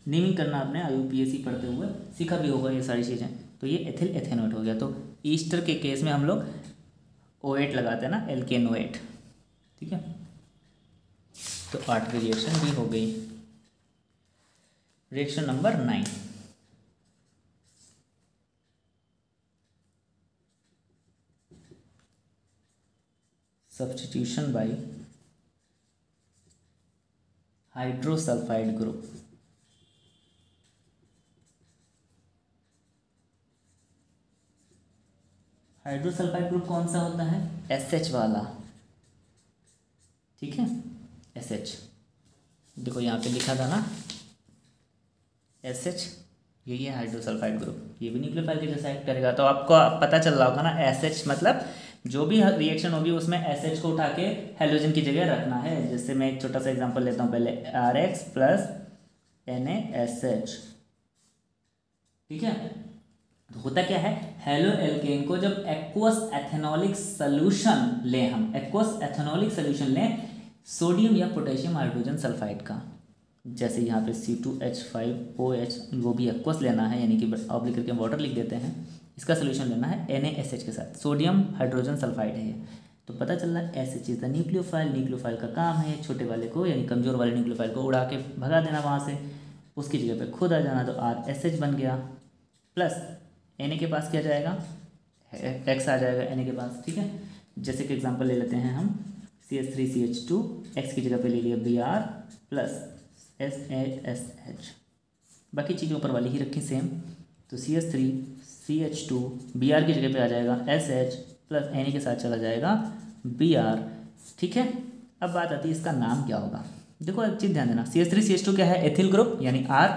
नेमिंग करना आपने IUPAC पढ़ते हुए सीखा भी होगा ये सारी चीज़ें। तो ये एथिल एथेनोएट हो गया। तो ईस्टर के केस में हम लोग O8 लगाते हैं ना, एल्केनोएट, ठीक है। तो 8वीं रिएक्शन भी हो गई। Reaction number 9, substitution by hydrosulphide group. Hydrosulphide group कौन सा होता है? SH वाला, ठीक है, SH। देखो यहाँ पे लिखा था ना SH, यही है हाइड्रोसल्फाइड ग्रुप। ये भी न्यूक्लियोफाइल के जैसा एक्ट करेगा। तो आपको पता चल रहा होगा ना, SH मतलब जो भी रिएक्शन होगी उसमें SH को उठा के हेलोजन की जगह रखना है। जैसे मैं एक छोटा सा एग्जांपल लेता हूँ पहले, RX प्लस NaSH, ठीक है। तो होता क्या है, हेलो एल्केन को जब एक्वस एथेनॉलिक सोल्यूशन लें, हम एक्वस एथेनॉलिक सोल्यूशन लें सोडियम या पोटेशियम हाइड्रोजन सल्फाइड का, जैसे यहाँ पे C2H5OH, वो भी एक्वस लेना है, यानी कि ऑब्लिक करके वाटर लिख देते हैं, इसका सोल्यूशन लेना है NaSH के साथ, सोडियम हाइड्रोजन सल्फाइड है। तो पता चल रहा है SH is the nucleophile. Nucleophile का काम है छोटे वाले को, यानी कमजोर वाले न्यूक्लियोफाइल को उड़ा के भगा देना वहाँ से, उसकी जगह पे खुद आ जाना। तो RSH बन गया, प्लस Na के पास क्या जाएगा, X आ जाएगा Na के पास, ठीक है। जैसे कि एग्जांपल ले लेते हैं हम, CH3CH2, X की जगह पे ले लिया Br प्लस SaSH, बाकी चीज़ें ऊपर वाली ही रखी सेम। तो CH3CH2 Br की जगह पे आ जाएगा SH प्लस Na के साथ चला जाएगा Br, ठीक है। अब बात आती है इसका नाम क्या होगा। देखो एक चीज़ ध्यान देना, CH3CH2 क्या है, एथिल ग्रुप, यानी R,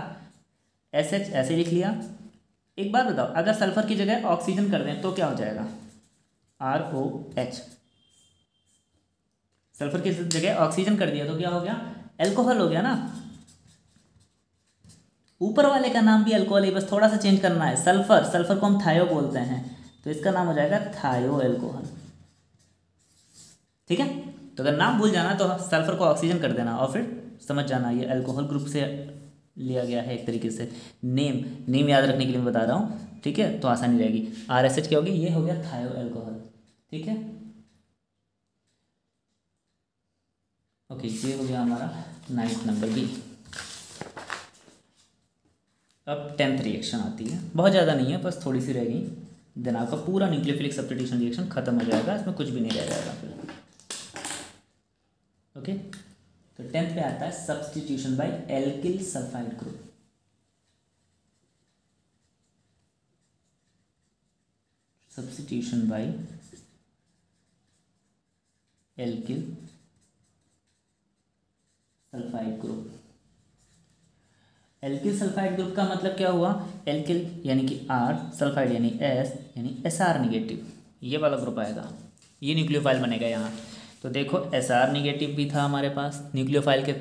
SH ऐसे लिख लिया। एक बात बताओ, अगर सल्फर की जगह ऑक्सीजन कर दें तो क्या हो जाएगा, ROH। सल्फर की जगह ऑक्सीजन कर दिया तो क्या हो गया, एल्कोहल हो गया ना। ऊपर वाले का नाम भी अल्कोहल है, बस थोड़ा सा चेंज करना है। सल्फर, सल्फर को हम थायो बोलते हैं, तो इसका नाम हो जाएगा थायो एल्कोहल, ठीक है। तो अगर नाम भूल जाना तो सल्फर को ऑक्सीजन कर देना और फिर समझ जाना ये अल्कोहल ग्रुप से लिया गया है एक तरीके से। नेम याद रखने के लिए मैं बता रहा हूँ, ठीक है, तो आसानी रहेगी। RSH क्या होगी, ये हो गया थायो एल्कोहल, ठीक है। ओके, ये हो गया हमारा 9th नंबर भी। अब 10th रिएक्शन आती है, बहुत ज़्यादा नहीं है, बस थोड़ी सी रह गई, देन आपका पूरा न्यूक्लियोफिलिक सब्स्टिट्यूशन रिएक्शन खत्म हो जाएगा, इसमें कुछ भी नहीं रह जाएगा फिर। ओके, तो 10th पे आता है substitution by alkyl sulphide group. Substitution by alkyl sulphide group. Alkyl sulphide group का मतलब क्या हुआ, एल्किल यानी कि R, सल्फाइड यानी S, यानी SR निगेटिव, ये वाला ग्रुप आएगा, ये न्यूक्लियोफाइल बनेगा यहाँ। तो देखो SR निगेटिव भी था हमारे पास न्यूक्लियोफाइल के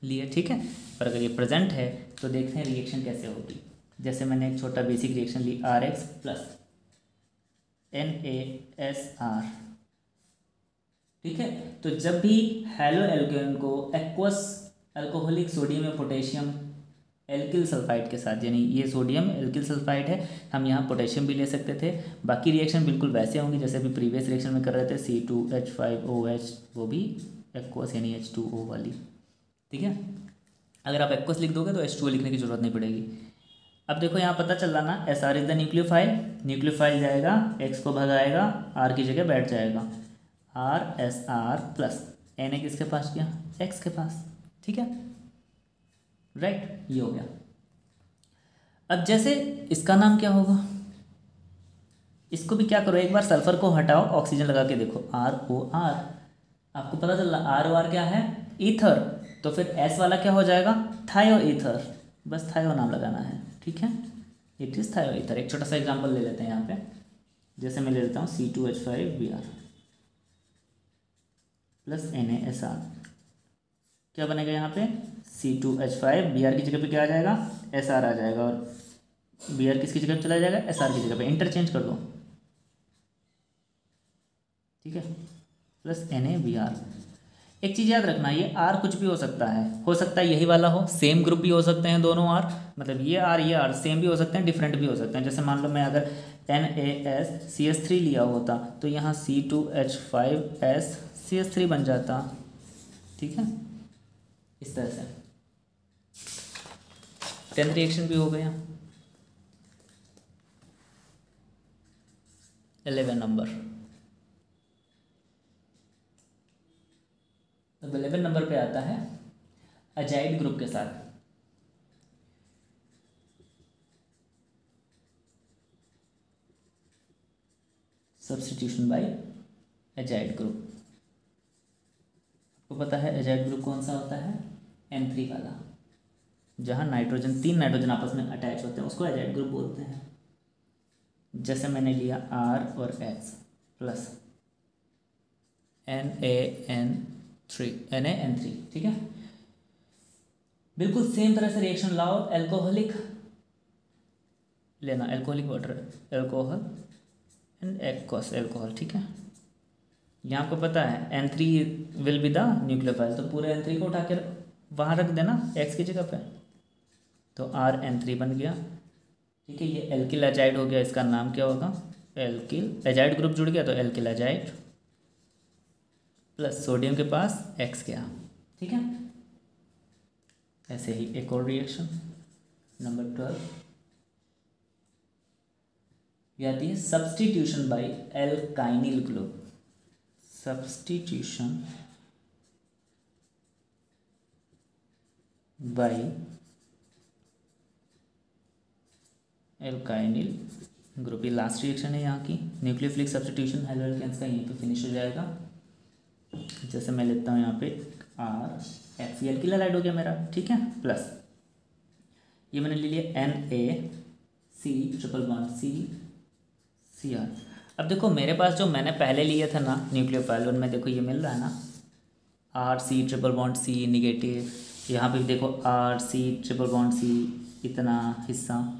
लिए, ठीक है। पर अगर ये प्रेजेंट है तो देखते हैं रिएक्शन कैसे होगी। जैसे मैंने एक छोटा बेसिक रिएक्शन ली, RX प्लस NaSR, ठीक है। तो जब भी हेलो एल्केन को एक्वस अल्कोहलिक सोडियम या पोटेशियम एल्किल सल्फाइड के साथ, यानी ये सोडियम एल्किल सल्फाइड है, हम यहाँ पोटेशियम भी ले सकते थे। बाकी रिएक्शन बिल्कुल वैसे होंगी जैसे अभी प्रीवियस रिएक्शन में कर रहे थे, C2H5OH, वो भी एक्वस यानी H2O वाली, ठीक है। अगर आप एक्वस लिख दोगे तो H2O लिखने की जरूरत नहीं पड़ेगी। अब देखो यहाँ पता चल रहा ना, SR is the nucleophile, nucleophile जाएगा, X को भगाएगा, R की जगह बैठ जाएगा, RSR प्लस Na किसके पास गया, X के पास, ठीक है, राइट, ये हो गया। अब जैसे इसका नाम क्या होगा, इसको भी क्या करो, एक बार सल्फर को हटाओ, ऑक्सीजन लगा के देखो, ROR, आपको पता चल रहा ROR क्या है, ईथर। तो फिर S वाला क्या हो जाएगा, थायो ईथर, बस थायो नाम लगाना है, ठीक है, इट इज थायो ईथर। एक छोटा सा एग्जांपल ले लेते हैं यहाँ पे, जैसे मैं ले लेता हूँ C2H5Br प्लस NaSR, क्या बनेगा यहाँ पे, C2H5, Br की जगह पे क्या आ जाएगा, SR आ जाएगा, और Br किसकी जगह पे चला जाएगा, SR की जगह पे, इंटरचेंज कर दो, ठीक है, प्लस NaBr। एक चीज़ याद रखना, ये R कुछ भी हो सकता है यही वाला हो, सेम ग्रुप भी हो सकते हैं दोनों R, मतलब ये R सेम भी हो सकते हैं, डिफरेंट भी हो सकते हैं। जैसे मान लो मैं अगर NaCH3 लिया होता तो यहाँ C2H5S CH3 बन जाता, ठीक है, इस तरह से। 10th रिएक्शन भी हो गया। 11 नंबर, अब 11 नंबर पे आता है अजाइड ग्रुप के साथ। Substitution by azide group. आपको पता है अजाइड ग्रुप कौन सा होता है? N3 वाला, जहाँ नाइट्रोजन, 3 नाइट्रोजन आपस में अटैच होते हैं, उसको अजाइड ग्रुप बोलते हैं। जैसे मैंने लिया R और X प्लस NaN3, ठीक है। बिल्कुल सेम तरह से रिएक्शन लाओ, एल्कोहलिक लेना, alcoholic water, alcohol and aqueous alcohol, ठीक है। यहाँ आपको पता है N3 will be the nucleophile, तो पूरे N3 को उठा कर वहाँ रख देना X की जगह पे, तो RN3 बन गया, ठीक है। ये एल्किल अजाइड हो गया, इसका नाम क्या होगा? एल्किल अजाइड ग्रुप जुड़ गया तो एल्किल अजाइड, प्लस सोडियम के पास X गया, ठीक है। ऐसे ही एक और रिएक्शन नंबर 12 ये आती है substitution by alkynyl group. Substitution by alkynyl group, ये लास्ट रिएक्शन है यहाँ की। न्यूक्लियोफिलिक सब्स्टिट्यूशन हेलो एल्केन्स का यहीं पे फिनिश हो जाएगा। जैसे मैं लेता हूँ यहाँ पे RX, एल्किल हैलाइड हो गया मेरा, ठीक है, प्लस ये मैंने ले लिया NaC ट्रिपल बॉन्ड CCr। अब देखो मेरे पास जो मैंने पहले लिए था ना न्यूक्लियोफाइल, उनमें देखो ये मिल रहा है ना, RC triple bond C negative, यहाँ पे भी देखो RC ट्रिपल बॉन्ड C, इतना हिस्सा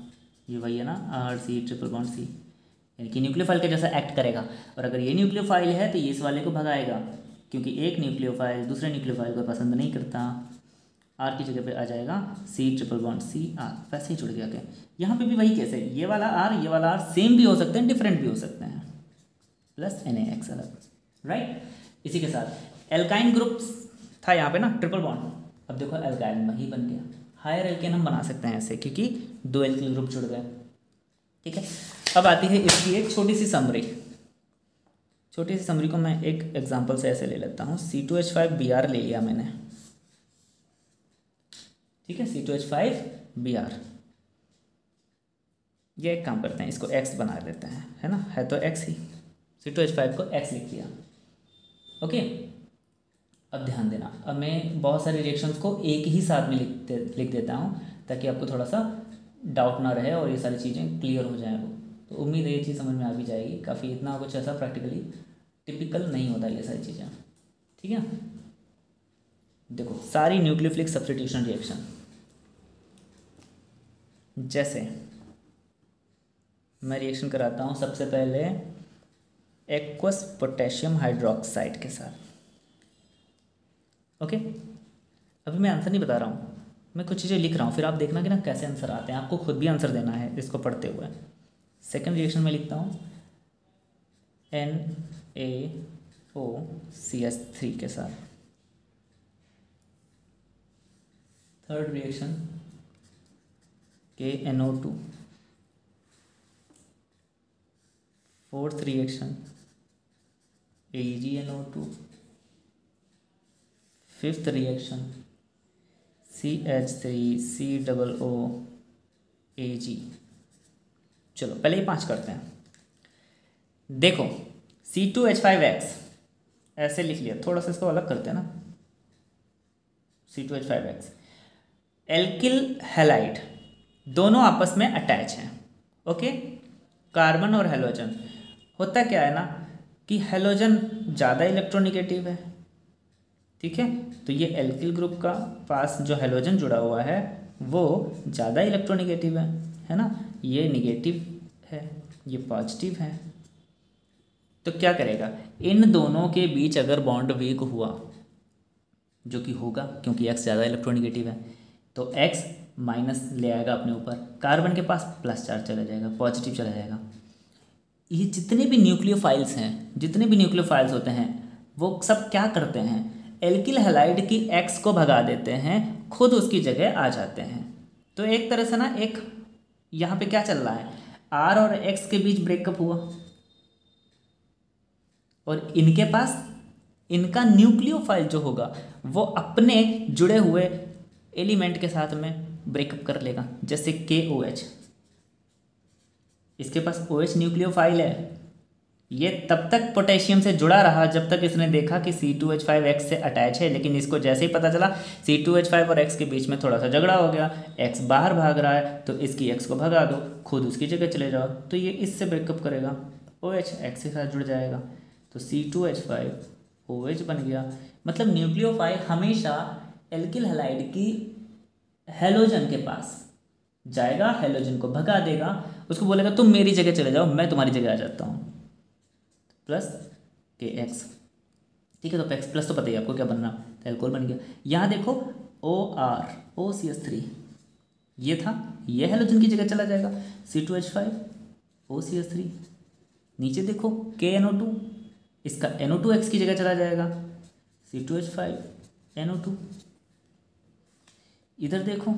ये वही है ना, RC ट्रिपल बॉन्ड C, यानी कि न्यूक्लियोफाइल का जैसा एक्ट करेगा। और अगर ये न्यूक्लियोफाइल है तो ये इस वाले को भगाएगा, क्योंकि एक न्यूक्लियोफाइल दूसरे न्यूक्लियोफाइल को पसंद नहीं करता। R की जगह पे आ जाएगा C ट्रिपल बॉन्ड CR, वैसे ही जुड़ गया। क्या यहाँ पे भी वही कैसे, ये वाला R ये वाला R सेम भी हो सकते हैं, डिफरेंट भी हो सकते हैं, प्लस NaX अलग, राइट। इसी के साथ एल्काइन ग्रुप था यहाँ पे ना ट्रिपल बॉन्ड, अब देखो एल्काइन ही बन गया। हायर एल्केन हम बना सकते हैं ऐसे, क्योंकि 2 एल्किल ग्रुप जुड़ गए, ठीक है। अब आती है इसकी एक छोटी सी समरी। छोटी सी समरी को मैं एक एग्जांपल से ऐसे ले लेता हूँ। C2H5Br ले लिया मैंने, ठीक है, C2H5Br। ये एक काम करते हैं, इसको X बना देते हैं, है ना, है तो X ही, C2H5 को X लिख दिया, ओके। अब ध्यान देना, अब मैं बहुत सारे रिएक्शंस को एक ही साथ में लिख देता हूँ, ताकि आपको थोड़ा सा डाउट ना रहे और ये सारी चीज़ें क्लियर हो जाएँ। तो उम्मीद है ये चीज़ समझ में आ भी जाएगी, काफ़ी इतना कुछ ऐसा प्रैक्टिकली टिपिकल नहीं होता ये सारी चीज़ें, ठीक है। देखो सारी न्यूक्लियोफिलिक सब्स्टिट्यूशन रिएक्शन, जैसे मैं रिएक्शन कराता हूँ सबसे पहले एक्वस पोटेशियम हाइड्रोक्साइड के साथ, ओके। अभी मैं आंसर नहीं बता रहा हूँ, मैं कुछ चीज़ें लिख रहा हूँ, फिर आप देखना कि ना कैसे आंसर आते हैं, आपको खुद भी आंसर देना है इसको पढ़ते हुए। सेकंड रिएक्शन में लिखता हूँ NaOCH3 के साथ। Third reaction KNO2। Fourth reaction AgNO2। Fifth reaction CH3COOAg। चलो पहले ही 5 करते हैं। देखो C2H5X ऐसे लिख लिया, थोड़ा सा इसको अलग करते हैं ना, C2H5X एल्किल हैलाइड, दोनों आपस में अटैच हैं, ओके। कार्बन और हेलोजन, होता क्या है ना कि हेलोजन ज़्यादा इलेक्ट्रोनिगेटिव है, ठीक है, तो ये एल्किल ग्रुप का पास जो हेलोजन जुड़ा हुआ है वो ज़्यादा इलेक्ट्रोनिगेटिव है ना, ये निगेटिव है, ये पॉजिटिव है। तो क्या करेगा, इन दोनों के बीच अगर बॉन्ड वीक हुआ, जो कि होगा क्योंकि X ज़्यादा इलेक्ट्रोनिगेटिव है, तो X माइनस ले आएगा अपने ऊपर, कार्बन के पास प्लस चार्ज चला जाएगा, पॉजिटिव चला जाएगा। ये जितने भी न्यूक्लियोफाइल्स हैं, जितने भी न्यूक्लियोफाइल्स होते हैं, वो सब क्या करते हैं, एल्किल हैलाइड की X को भगा देते हैं, खुद उसकी जगह आ जाते हैं। तो एक तरह से ना, एक यहाँ पे क्या चल रहा है, R और X के बीच ब्रेकअप हुआ, और इनके पास इनका न्यूक्लियोफाइल जो होगा वो अपने जुड़े हुए एलिमेंट के साथ में ब्रेकअप कर लेगा। जैसे KOH, इसके पास OH न्यूक्लियोफाइल है, ये तब तक पोटेशियम से जुड़ा रहा जब तक इसने देखा कि C2H5 X से अटैच है, लेकिन इसको जैसे ही पता चला C2H5 और X के बीच में थोड़ा सा झगड़ा हो गया, X बाहर भाग रहा है तो इसकी X को भगा दो, खुद उसकी जगह चले जाओ, तो ये इससे ब्रेकअप करेगा, OH X के साथ जुड़ जाएगा, तो C2H5 OH बन गया। मतलब न्यूक्लियोफाइल हमेशा एल्किल हैलाइड की हैलोजन के पास जाएगा, हैलोजन को भगा देगा, उसको बोलेगा तुम मेरी जगह चले जाओ, मैं तुम्हारी जगह आ जाता हूँ, प्लस KX। ठीक है, तो X प्लस तो पता ही आपको क्या बनना, तो एल्कोहल बन गया। यहाँ देखो OR OCH3 ये था, ये हैलोजन की जगह चला जाएगा, C2H5 OCH3। नीचे देखो KNO2, इसका NO2X की जगह चला जाएगा, C2H5 NO2। इधर देखो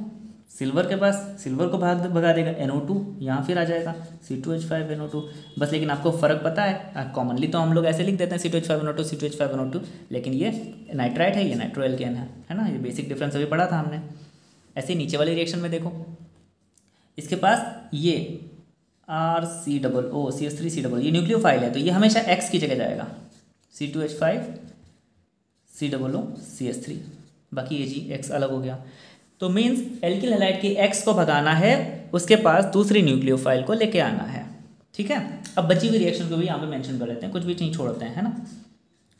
सिल्वर के पास, सिल्वर को भगा देगा, NO2 यहाँ फिर आ जाएगा, C2H5 NO2। बस लेकिन आपको फ़र्क पता है, कॉमनली तो हम लोग ऐसे लिख देते हैं C2H5 NO2 C2H5 NO2, लेकिन ये नाइट्राइट है, ये नाइट्रो एल्केन है ना, ये बेसिक डिफरेंस अभी पढ़ा था हमने। ऐसे नीचे वाले रिएक्शन में देखो, इसके पास ये RCOO CH3COO ये न्यूक्लियोफाइल है, तो ये हमेशा X की जगह जाएगा, C2H5 COO CH3, बाकी ये जी X अलग हो गया। तो मीन्स एल्किल हैलाइड की X को भगाना है, उसके पास दूसरी न्यूक्लियोफाइल को लेके आना है। ठीक है, अब बची हुई रिएक्शन को भी यहाँ पे मेंशन कर लेते हैं, कुछ भी नहीं छोड़ते हैं, है ना।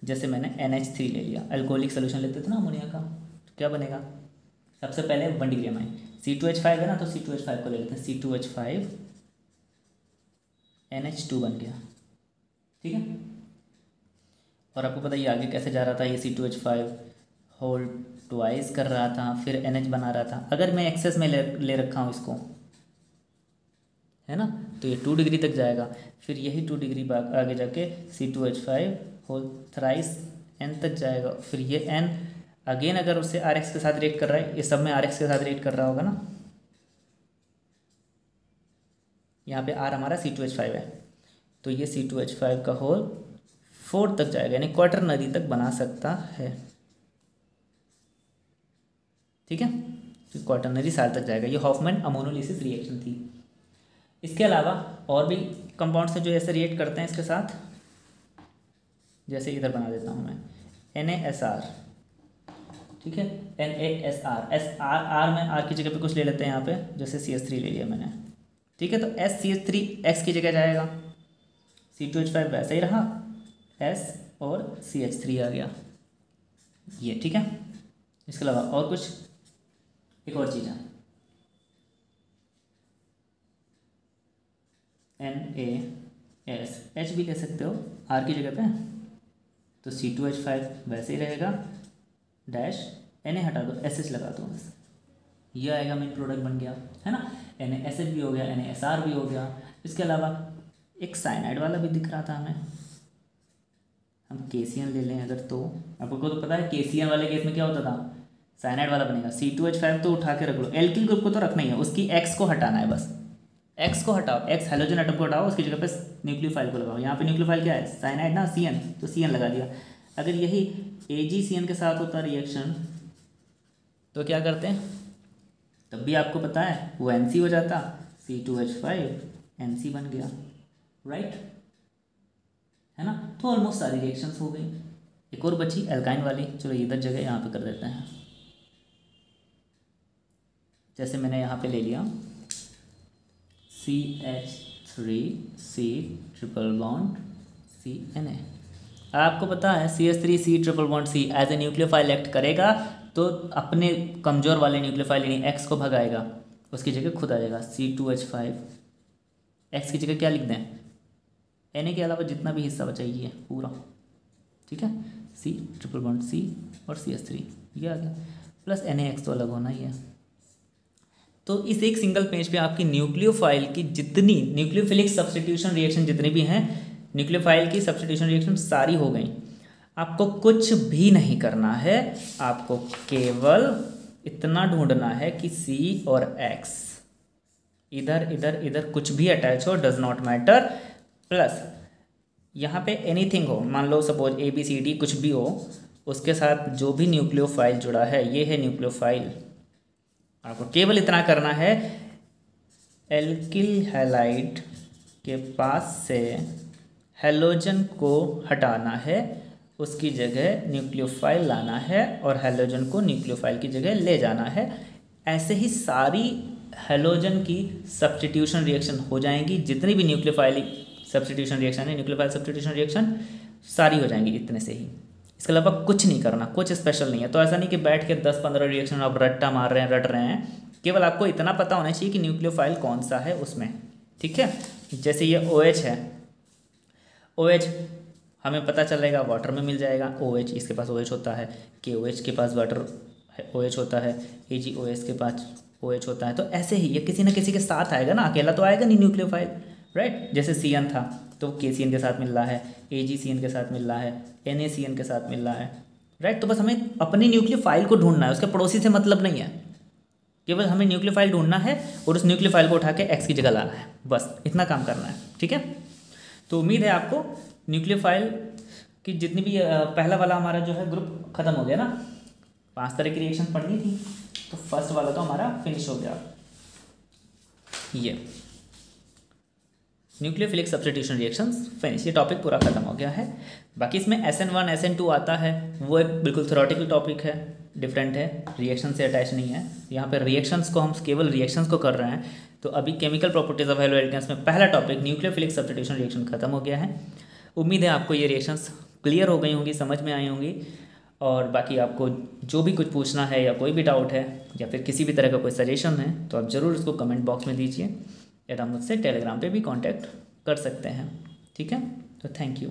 जैसे मैंने NH3 ले लिया, अल्कोहलिक सोल्यूशन लेते थे ना अमोनिया का, तो क्या बनेगा, सबसे पहले 1 डिग्री अमाइन, C2H5 है ना, तो C2H5 को ले लेते हैं, C2H5 NH2 बन गया। ठीक है, और आपको पता ही आगे कैसे जा रहा था, ये C2H5 होल ट्वाइस कर रहा था, फिर NH बना रहा था। अगर मैं एक्सेस में ले रखा हूँ इसको, है ना, तो ये 2 डिग्री तक जाएगा, फिर यही 2 डिग्री आगे जाके C2H5 होल थ्राइस N तक जाएगा, फिर ये N अगेन अगर उससे RX के साथ रिएक्ट कर रहा है, ये सब में RX के साथ रिएक्ट कर रहा होगा ना, यहाँ पे R हमारा C2H5 है, तो ये C2H5 का होल 4 तक जाएगा, यानी क्वाटरनरी तक बना सकता है। ठीक है, तो क्वाटरनरी साल तक जाएगा। ये हॉफमैन अमोनोलिसिस रिएक्शन थी। इसके अलावा और भी कंपाउंड्स हैं जो ऐसे रिएक्ट करते हैं इसके साथ, जैसे इधर बना देता हूँ मैं NaSR। ठीक है, NaSR, R में R की जगह पे कुछ ले लेते हैं यहाँ पे, जैसे CH3 ले लिया मैंने। ठीक है, तो SCH3X की जगह जाएगा, C2H5 वैसे ही रहा, S और CH3 आ गया ये। ठीक है, इसके अलावा और कुछ, एक और चीज़ है, NaS H भी ले सकते हो R की जगह पे, तो C2H5 वैसे ही रहेगा, डैश Na हटा दो, SH लगा दो, बस ये आएगा, मेन प्रोडक्ट बन गया, है ना। NaSH भी हो गया, NaSR भी हो गया। इसके अलावा एक साइनाइड वाला भी दिख रहा था हमें, हम KCN ले लें अगर, तो आपको तो पता है KCN वाले केस में क्या होता था, साइनाइड वाला बनेगा। C2H5 तो उठा के रख लो, एल्किल ग्रुप को तो रखना ही है, उसकी X को हटाना है, बस X को हटाओ, X हेलोजन एटम को हटाओ, उसकी जगह पे न्यूक्लियोफाइल को लगाओ। यहाँ पे न्यूक्लियोफाइल क्या है, साइनाइड ना, CN, तो CN लगा दिया। अगर यही AgCN के साथ होता रिएक्शन तो क्या करते हैं, तब भी आपको पता है वो NC हो जाता, C2H5 NC बन गया, राइट, है ना। तो ऑलमोस्ट सारी रिएक्शंस हो गई। एक और बची एल्काइन वाली, चलो इधर जगह यहाँ पे कर देते हैं। जैसे मैंने यहाँ पे ले लिया CH3C ट्रिपल बॉन्ड CNA। आपको पता है CH3C triple bond C as a nucleophile act करेगा, तो अपने कमज़ोर वाले न्यूक्लियोफाइल यानी X को भगाएगा, उसकी जगह खुद आ जाएगा C2H5। X की जगह क्या लिख दें, Na के अलावा जितना भी हिस्सा बचा ये पूरा। ठीक है, C ट्रिपल बॉन्ड C और CH3 ये आ गया, प्लस NaX तो अलग होना ही है। तो इस एक सिंगल पेज पे आपकी न्यूक्लियोफाइल की जितनी न्यूक्लियोफिलिक सब्स्टिट्यूशन रिएक्शन जितने भी हैं, न्यूक्लियोफाइल की सब्स्टिट्यूशन रिएक्शन सारी हो गई। आपको कुछ भी नहीं करना है, आपको केवल इतना ढूंढना है कि C और X इधर इधर इधर कुछ भी अटैच हो, डज नॉट मैटर, प्लस यहाँ पे एनीथिंग हो, मान लो सपोज ABCD कुछ भी हो, उसके साथ जो भी न्यूक्लियोफाइल जुड़ा है, ये है न्यूक्लियोफाइल, आपको केवल इतना करना है, एल्किल हैलाइड के पास से हैलोजन को हटाना है, उसकी जगह न्यूक्लियोफाइल लाना है और हैलोजन को न्यूक्लियोफाइल की जगह ले जाना है। ऐसे ही सारी हैलोजन की सब्स्टिट्यूशन रिएक्शन हो जाएंगी, जितनी भी न्यूक्लियोफाइल सब्स्टिट्यूशन रिएक्शन है, न्यूक्लियोफाइल सब्स्टिट्यूशन रिएक्शन सारी हो जाएंगी इतने से ही। इसके अलावा कुछ नहीं करना, कुछ स्पेशल नहीं है। तो ऐसा नहीं कि बैठ के 10-15 रिएक्शन आप रट्टा मार रहे हैं, रट रहे हैं। केवल आपको इतना पता होना चाहिए कि न्यूक्लियोफाइल कौन सा है उसमें, ठीक है। जैसे ये OH है, OH हमें पता चलेगा वाटर में मिल जाएगा। OH इसके पास OH होता है, KOH के पास वाटर OH होता है, AgOS के पास OH होता है। तो ऐसे ही ये किसी न किसी के साथ आएगा ना, अकेला तो आएगा नहीं न्यूक्लियोफाइल, राइट। जैसे CN था तो KCN के साथ मिल रहा है, AgCN के साथ मिल रहा है, NaCN के साथ मिल रहा है, राइट। तो बस हमें अपनी न्यूक्लियोफाइल को ढूंढना है, उसके पड़ोसी से मतलब नहीं है। केवल हमें न्यूक्लियोफाइल ढूंढना है और उस न्यूक्लियोफाइल को उठा के X की जगह लाना है, बस इतना काम करना है, ठीक है। तो उम्मीद है आपको न्यूक्लियोफाइल की जितनी भी पहला वाला हमारा जो है ग्रुप खत्म हो गया ना। 5 तरह की रिएक्शन पढ़नी थी, तो फर्स्ट वाला तो हमारा फिनिश हो गया। ये न्यूक्लियोफिलिक सब्स्टिट्यूशन रिएक्शंस फिनिश, ये टॉपिक पूरा खत्म हो गया है। बाकी इसमें SN1 SN2 आता है, वो एक बिल्कुल थ्योरेटिकल टॉपिक है, डिफरेंट है, रिएक्शन से अटैच नहीं है। यहाँ पर रिएक्शंस को हम केवल रिएक्शंस को कर रहे हैं। तो अभी chemical properties of halo alkanes में पहला टॉपिक न्यूक्लियोफिलिक सब्स्टिट्यूशन रिएक्शन खत्म हो गया है। उम्मीद है आपको ये रिएक्शंस क्लियर हो गई होंगी, समझ में आई होंगी। और बाकी आपको जो भी कुछ पूछना है या कोई भी डाउट है या फिर किसी भी तरह का कोई सजेशन है तो आप ज़रूर इसको कमेंट बॉक्स में दीजिए, या आप मुझसे टेलीग्राम पे भी कांटेक्ट कर सकते हैं, ठीक है। तो थैंक यू।